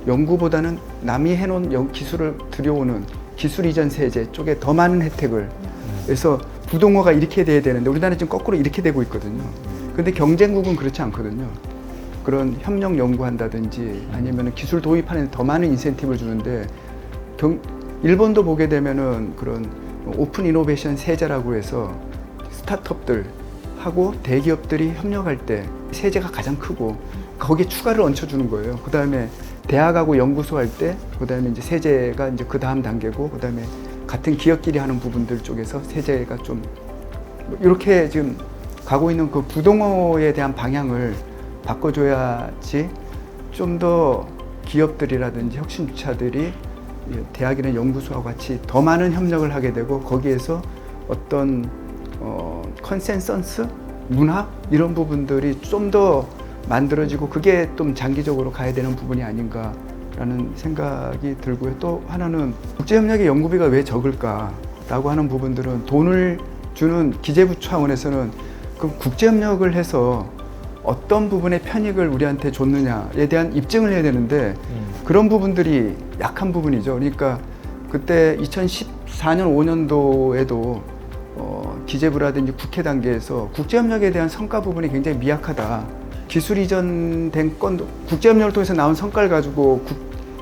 연구보다는 남이 해놓은 기술을 들여오는 기술 이전 세제 쪽에 더 많은 혜택을, 그래서 부동어가 이렇게 돼야 되는데 우리나라는 지금 거꾸로 이렇게 되고 있거든요. 근데 경쟁국은 그렇지 않거든요. 그런 협력 연구한다든지 아니면 기술 도입하는 데 더 많은 인센티브를 주는데, 일본도 보게 되면은 그런 오픈 이노베이션 세제라고 해서 스타트업들 하고 대기업들이 협력할 때 세제가 가장 크고 거기에 추가를 얹혀주는 거예요. 그 다음에 대학하고 연구소 할 때, 그 다음에 이제 세제가 이제 그 다음 단계고, 그 다음에 같은 기업끼리 하는 부분들 쪽에서 세제가 좀 이렇게 지금 가고 있는 그 부동어에 대한 방향을 바꿔줘야지 좀 더 기업들이라든지 혁신주체들이 대학이나 연구소와 같이 더 많은 협력을 하게 되고, 거기에서 어떤 컨센서스, 문화 이런 부분들이 좀 더 만들어지고 그게 좀 장기적으로 가야 되는 부분이 아닌가라는 생각이 들고요. 또 하나는 국제협력의 연구비가 왜 적을까라고 하는 부분들은 돈을 주는 기재부 차원에서는 그 국제협력을 해서 어떤 부분의 편익을 우리한테 줬느냐에 대한 입증을 해야 되는데 그런 부분들이 약한 부분이죠. 그러니까 그때 2014년 5년도에도 기재부라든지 국회 단계에서 국제협력에 대한 성과 부분이 굉장히 미약하다. 기술 이전된 건도, 국제협력을 통해서 나온 성과를 가지고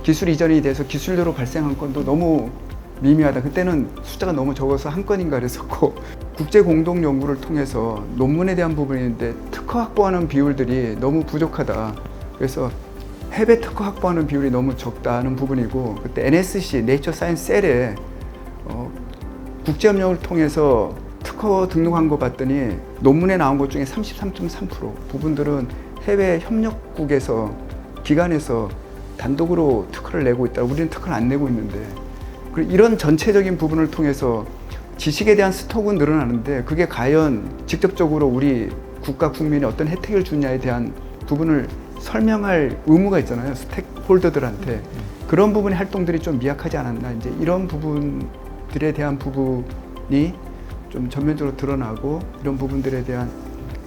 기술 이전이 돼서 기술료로 발생한 건도 너무 미미하다. 그때는 숫자가 너무 적어서 한 건인가 그랬었고, 국제 공동 연구를 통해서 논문에 대한 부분인데 특허 확보하는 비율들이 너무 부족하다. 그래서 해외 특허 확보하는 비율이 너무 적다는 부분이고, 그때 NSC 네이처 사이언스 셀에 국제협력을 통해서 특허 등록한 거 봤더니 논문에 나온 것 중에 33.3% 부분들은 해외 협력국에서 기관에서 단독으로 특허를 내고 있다. 우리는 특허를 안 내고 있는데, 이런 전체적인 부분을 통해서 지식에 대한 스톡은 늘어나는데 그게 과연 직접적으로 우리 국가 국민이 어떤 혜택을 주냐에 대한 부분을 설명할 의무가 있잖아요. 스테이크홀더들한테. 그런 부분의 활동들이 좀 미약하지 않았나. 이제 이런 부분들에 대한 부분이 좀 전면적으로 드러나고, 이런 부분들에 대한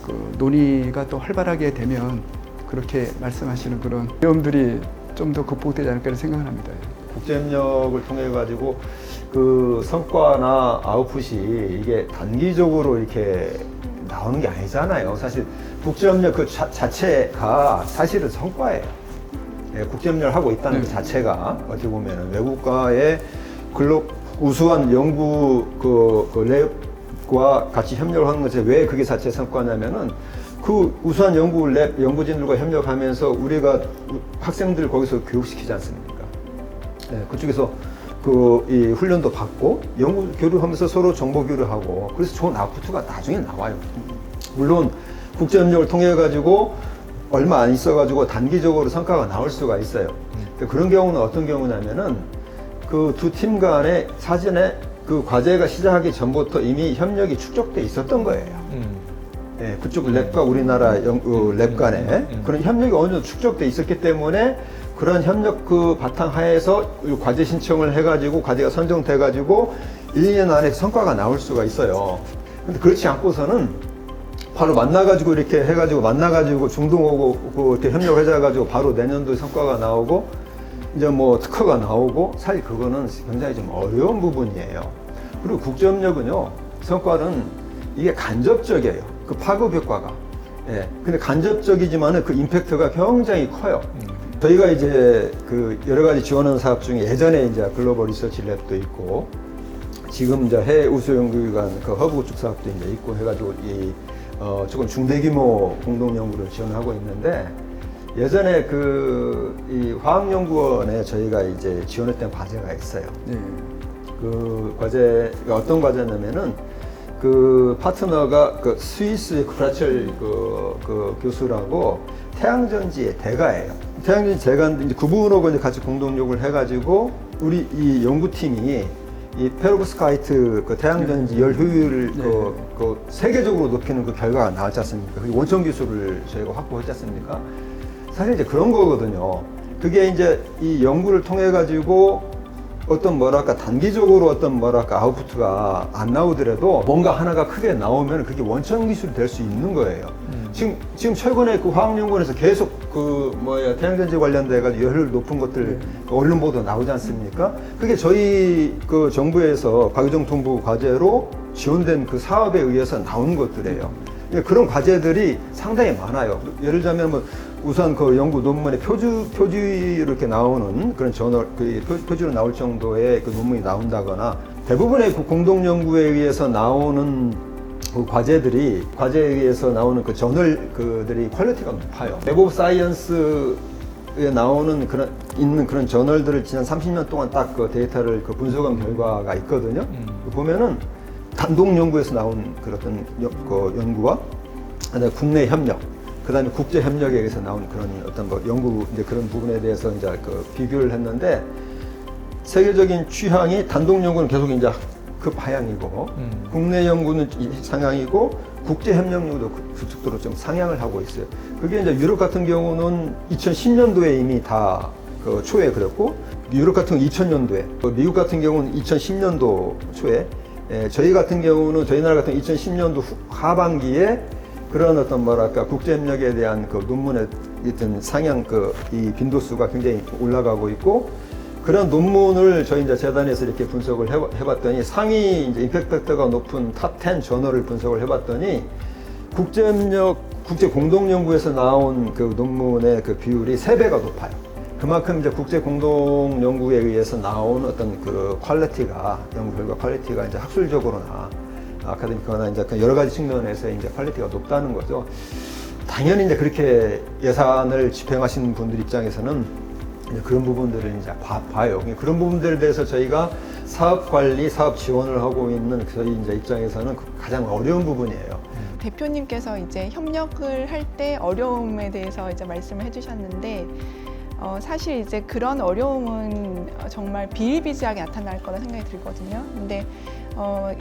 그 논의가 또 활발하게 되면 그렇게 말씀하시는 그런 어려움들이 좀 더 극복되지 않을까 이런 생각을 합니다. 국제협력을 통해 가지고 그 성과나 아웃풋이 이게 단기적으로 이렇게 나오는 게 아니잖아요. 사실 국제협력 그 자체가 사실은 성과예요. 예, 국제협력을 하고 있다는 그 자체가 어떻게 보면은 외국과의 우수한 연구 그 랩과 같이 협력을 하는 것이 왜 그게 자체 성과냐면은 그 우수한 연구진들과 협력하면서 우리가 학생들 거기서 교육시키지 않습니까? 네, 그쪽에서 이 훈련도 받고 연구 교류하면서 서로 정보 교류하고 그래서 좋은 아웃풋가 나중에 나와요. 물론 국제협력을 통해 가지고 얼마 안 있어 가지고 단기적으로 성과가 나올 수가 있어요. 그런 경우는 어떤 경우냐면은 그 두 팀 간에 사전에 그 과제가 시작하기 전부터 이미 협력이 축적돼 있었던 거예요. 예, 그쪽 랩과 우리나라 랩 간에 그런 협력이 어느 정도 축적돼 있었기 때문에 그런 협력 그 바탕하에서 과제 신청을 해가지고 과제가 선정돼가지고 1, 2년 안에 성과가 나올 수가 있어요. 근데 그렇지 않고서는 바로 만나가지고 이렇게 해가지고 만나가지고 중동 오고 그 협력을 해가지고 바로 내년도에 성과가 나오고 이제 뭐 특허가 나오고 사실 그거는 굉장히 좀 어려운 부분이에요. 그리고 국제협력은요 성과는 이게 간접적이에요. 그 파급 효과가. 예. 근데 간접적이지만은 그 임팩트가 굉장히 커요. 저희가 이제 그 여러 가지 지원하는 사업 중에 예전에 이제 글로벌 리서치 랩도 있고 지금 이제 해외 우수 연구기관 그 허브 구축 사업도 이제 있고 해가지고 조금 중대규모 공동 연구를 지원하고 있는데 예전에 이 화학연구원에 저희가 이제 지원했던 과제가 있어요. 네. 그 과제가 어떤 과제냐면은 그 파트너가 그 스위스의 크라첼 그 교수라고 태양전지의 대가예요. 태양전지 대가인데 이제 그분하고 이제 같이 공동 연구를 해가지고 우리 이 연구팀이 이 페로브스카이트 그 태양전지 열 효율을 그 세계적으로 높이는 그 결과가 나왔지 않습니까? 그 원천 기술을 저희가 확보했지 않습니까? 사실 이제 그런 거거든요. 그게 이제 이 연구를 통해 가지고 어떤 단기적으로 아웃풋가 안 나오더라도 뭔가 하나가 크게 나오면 그게 원천 기술이 될 수 있는 거예요. 지금 최근에 그 화학연구원에서 계속 태양전지 관련돼 가지고 열효율 높은 것들 언론 보도 나오지 않습니까? 그게 저희 그 정부에서 과기정통부 과제로 지원된 그 사업에 의해서 나온 것들이에요. 그런 과제들이 상당히 많아요. 예를 들자면 우선 그 연구 논문의 표지로 이렇게 나오는 그런 저널, 표지로 나올 정도의 그 논문이 나온다거나 대부분의 그 공동 연구에 의해서 나오는 그 과제에 의해서 나오는 그 저널들이 퀄리티가 높아요. 웹 오브 사이언스에 나오는 있는 그런 저널들을 지난 30년 동안 딱 그 데이터를 그 분석한 결과가 있거든요. 보면은 단독 연구에서 나온 그런 그 연구와 국내 협력, 그다음에 국제 협력에 의해서 나온 그런 어떤 연구 이제 그런 부분에 대해서 이제 그 비교를 했는데 세계적인 취향이 단독 연구는 계속 이제 급하향이고 국내 연구는 상향이고 국제 협력 연구도 그 속도로 좀 상향을 하고 있어요. 그게 이제 유럽 같은 경우는 2010년도에 이미 다 그 초에 그랬고 유럽 같은 경우 2000년도에 미국 같은 경우는 2010년도 초에 저희 나라 같은 경우는 2010년도 하반기에 그런 어떤 국제협력에 대한 그 논문의 어떤 상향 이 빈도수가 굉장히 올라가고 있고 그런 논문을 저희 이제 재단에서 이렇게 분석을 해봤더니 상위 이제 임팩트가 높은 탑 10 저널을 분석을 해봤더니 국제 공동 연구에서 나온 그 논문의 그 비율이 3배가 높아요. 그만큼 이제 국제 공동 연구에 의해서 나온 어떤 그 연구 결과 퀄리티가 이제 학술적으로나 아카데믹거나 이제 여러 가지 측면에서 이제 퀄리티가 높다는 거죠. 당연히 이제 그렇게 예산을 집행하시는 분들 입장에서는 이제 그런 부분들을 이제 봐요. 그런 부분들에 대해서 저희가 사업 관리, 사업 지원을 하고 있는 저희 이제 입장에서는 가장 어려운 부분이에요. 대표님께서 이제 협력을 할 때 어려움에 대해서 이제 말씀을 해주셨는데 사실 이제 그런 어려움은 정말 비일비재하게 나타날 거라 생각이 들거든요. 근데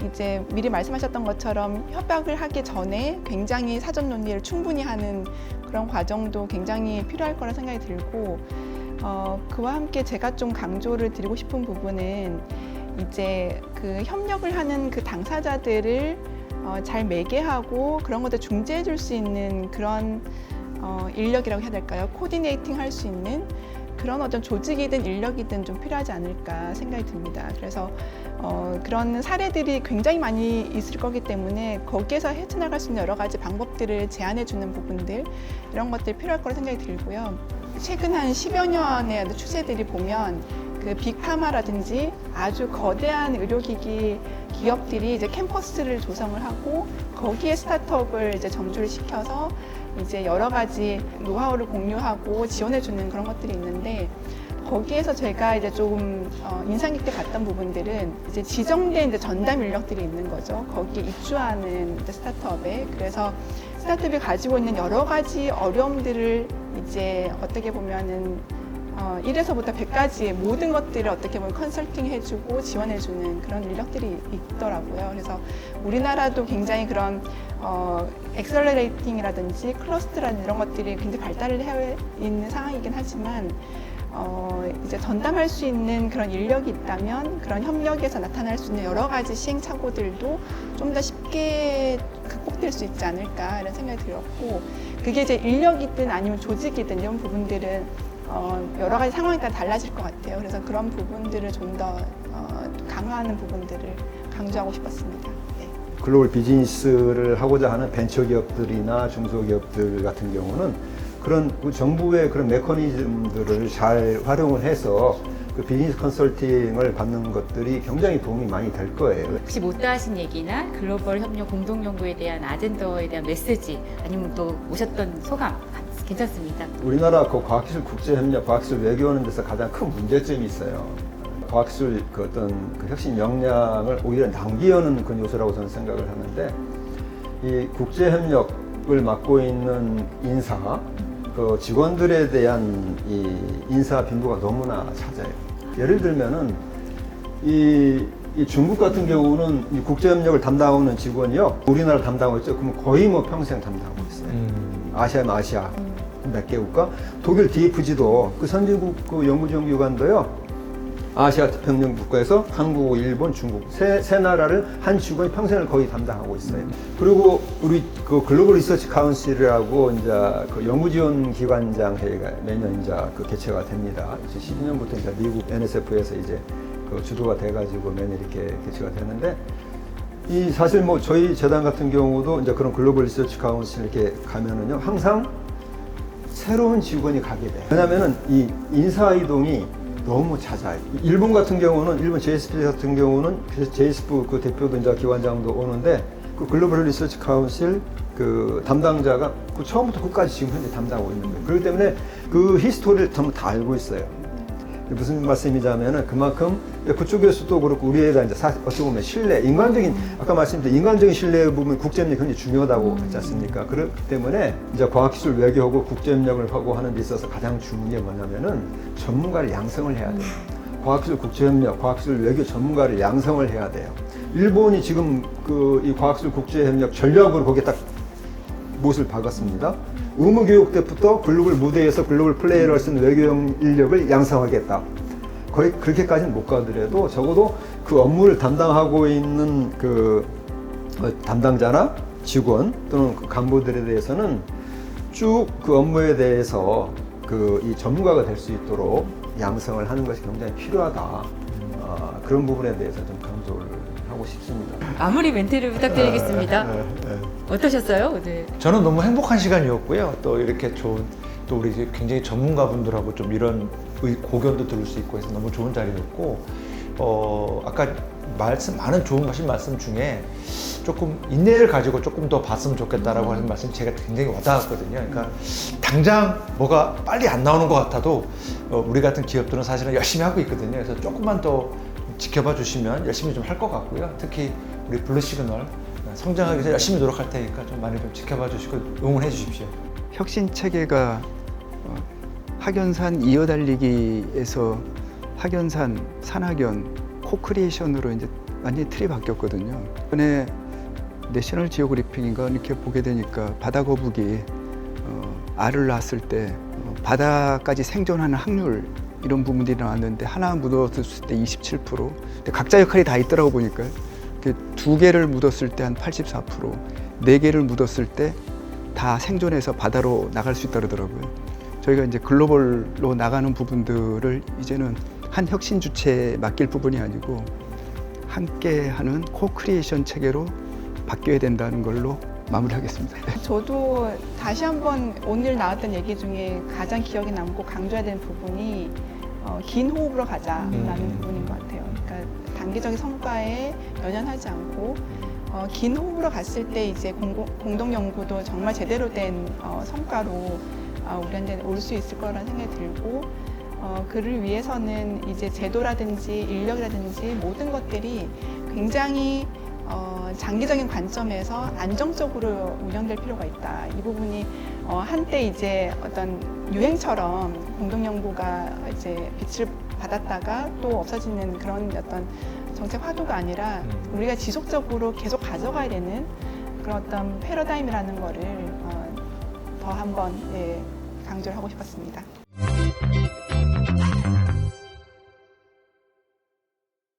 이제 미리 말씀하셨던 것처럼 협약을 하기 전에 굉장히 사전 논의를 충분히 하는 그런 과정도 굉장히 필요할 거라 생각이 들고 그와 함께 제가 좀 강조를 드리고 싶은 부분은 이제 그 협력을 하는 그 당사자들을 잘 매개하고 그런 것들 중재해 줄 수 있는 그런 인력이라고 해야 될까요? 코디네이팅 할 수 있는 그런 어떤 조직이든 인력이든 좀 필요하지 않을까 생각이 듭니다. 그래서 그런 사례들이 굉장히 많이 있을 거기 때문에 거기에서 헤쳐나갈 수 있는 여러 가지 방법들을 제안해 주는 부분들 이런 것들이 필요할 거라 생각이 들고요. 최근 한 10여 년의 추세들이 보면 그 빅파마라든지 아주 거대한 의료기기 기업들이 이제 캠퍼스를 조성을 하고 거기에 스타트업을 이제 정주를 시켜서 이제 여러 가지 노하우를 공유하고 지원해주는 그런 것들이 있는데 거기에서 제가 이제 조금 인상 깊게 봤던 부분들은 이제 지정된 이제 전담 인력들이 있는 거죠. 거기에 입주하는 이제 스타트업에. 그래서 스타트업이 가지고 있는 여러 가지 어려움들을 이제 어떻게 보면은 1에서부터 100까지의 모든 것들을 어떻게 보면 컨설팅 해주고 지원해주는 그런 인력들이 있더라고요. 그래서 우리나라도 굉장히 그런 엑셀러레이팅이라든지 클러스터라든지 이런 것들이 굉장히 발달을 해 있는 상황이긴 하지만 이제 전담할 수 있는 그런 인력이 있다면 그런 협력에서 나타날 수 있는 여러 가지 시행착오들도 좀 더 쉽게 극복될 수 있지 않을까 이런 생각이 들었고 그게 이제 인력이든 아니면 조직이든 이런 부분들은 여러 가지 상황에 따라 달라질 것 같아요. 그래서 그런 부분들을 좀 더 강화하는 부분들을 강조하고 싶었습니다. 네. 글로벌 비즈니스를 하고자 하는 벤처기업들이나 중소기업들 같은 경우는 그런 정부의 그런 메커니즘들을 잘 활용을 해서 그 비즈니스 컨설팅을 받는 것들이 굉장히 도움이 많이 될 거예요. 혹시 못다 하신 얘기나 글로벌 협력 공동연구에 대한 아젠더에 대한 메시지 아니면 또 오셨던 소감 괜찮습니다. 우리나라 그 과학기술 국제협력, 과학기술 외교하는 데서 가장 큰 문제점이 있어요. 과학기술 그 어떤 그 혁신 역량을 오히려 낭비하는 그런 요소라고 저는 생각을 하는데 이 국제협력을 맡고 있는 인사, 그 직원들에 대한 이 인사 빈도가 너무나 잦아요. 예를 들면은 이 중국 같은 경우는 이 국제협력을 담당하는 직원이요, 우리나라 담당하고 있죠. 그럼 거의 뭐 평생 담당하고 있어요. 아시아면 아시아 몇 개국가, 독일 DFG도 그 선진국 그 연구지원기관도요. 아시아 태평양 국가에서 한국, 일본, 중국 세 나라를 한 직원이 평생을 거의 담당하고 있어요. 그리고 우리 그 글로벌 리서치 카운실이라고 이제 그 연구지원 기관장 회의가 매년 이제 그 개최가 됩니다. 2012년부터 이제 미국 NSF에서 이제 그 주도가 돼가지고 매년 이렇게 개최가 되는데 이 사실 뭐 저희 재단 같은 경우도 이제 그런 글로벌 리서치 카운실 이렇게 가면은요 항상 새로운 직원이 가게 돼요. 왜냐면은 이 인사 이동이 너무 잦아요. 일본 같은 경우는, 일본 JSP 같은 경우는, JSP 그 대표도 이제 기관장도 오는데, 그 글로벌 리서치 카운실 그 담당자가 그 처음부터 끝까지 지금 현재 담당하고 있는 거예요. 그렇기 때문에 그 히스토리를 전부 다 알고 있어요. 무슨 말씀이냐면은 그만큼 그쪽에서도 그렇고 우리에 대한 이제 어떻게 보면 신뢰, 인간적인, 아까 말씀드린 인간적인 신뢰 부분 국제협력이 굉장히 중요하다고 했지 않습니까? 그렇기 때문에 이제 과학기술 외교하고 국제협력을 하고 하는 데 있어서 가장 중요한 게 뭐냐면은 전문가를 양성을 해야 돼요. 과학기술 국제협력, 과학기술 외교 전문가를 양성을 해야 돼요. 일본이 지금 그 이 과학기술 국제협력 전략으로 거기에 딱 못을 박았습니다. 의무교육 때부터 글로벌 무대에서 글로벌 플레이어를 할 수 있는 외교형 인력을 양성하겠다. 거의 그렇게까지는 못 가더라도 적어도 그 업무를 담당하고 있는 그 담당자나 직원 또는 그 간부들에 대해서는 쭉 그 업무에 대해서 그 이 전문가가 될 수 있도록 양성을 하는 것이 굉장히 필요하다. 그런 부분에 대해서 좀 강조를 하고 싶습니다. 마무리 멘트를 부탁드리겠습니다. 어떠셨어요 오늘? 저는 너무 행복한 시간이었고요. 또 이렇게 좋은, 또 우리 굉장히 전문가분들하고 좀 이런 고견도 들을 수 있고 해서 너무 좋은 자리였고, 아까 많은 좋은 말씀 중에 조금 인내를 가지고 조금 더 봤으면 좋겠다라고 하는 말씀 제가 굉장히 와닿았거든요. 그러니까 당장 뭐가 빨리 안 나오는 것 같아도 우리 같은 기업들은 사실은 열심히 하고 있거든요. 그래서 조금만 더 지켜봐 주시면 열심히 좀 할 것 같고요. 특히 우리 블루시그널 성장하기 위해서 열심히 노력할 테니까 좀 많이 좀 지켜봐 주시고 응원해 주십시오. 혁신 체계가 학연산 이어달리기에서 학연산, 산학연, 코크리에이션으로 이제 완전히 틀이 바뀌었거든요. 이번에 내셔널 지오그래픽인가 이렇게 보게 되니까 바다 거북이 알을 낳았을 때 바다까지 생존하는 확률 이런 부분들이 나왔는데 하나 묻었을 때 27%. 근데 각자 역할이 다 있더라고 보니까요. 2개를 묻었을 때 한 84%, 4개를 묻었을 때 다 생존해서 바다로 나갈 수 있다 그러더라고요. 저희가 이제 글로벌로 나가는 부분들을 이제는 한 혁신 주체에 맡길 부분이 아니고 함께하는 코크리에이션 체계로 바뀌어야 된다는 걸로 마무리하겠습니다. 저도 다시 한번 오늘 나왔던 얘기 중에 가장 기억에 남고 강조해야 되는 부분이 긴 호흡으로 가자라는 부분인 것 같아요. 그러니까 단기적인 성과에 연연하지 않고 긴 호흡으로 갔을 때 이제 공동 연구도 정말 제대로 된 성과로 우리한테 올 수 있을 거라는 생각이 들고 그를 위해서는 이제 제도라든지 인력이라든지 모든 것들이 굉장히 장기적인 관점에서 안정적으로 운영될 필요가 있다. 이 부분이 한때 이제 어떤 유행처럼 공동연구가 이제 빛을 받았다가 또 없어지는 그런 어떤 정책 화두가 아니라 우리가 지속적으로 계속 가져가야 되는 그런 어떤 패러다임이라는 거를 더 한번 강조를 하고 싶었습니다.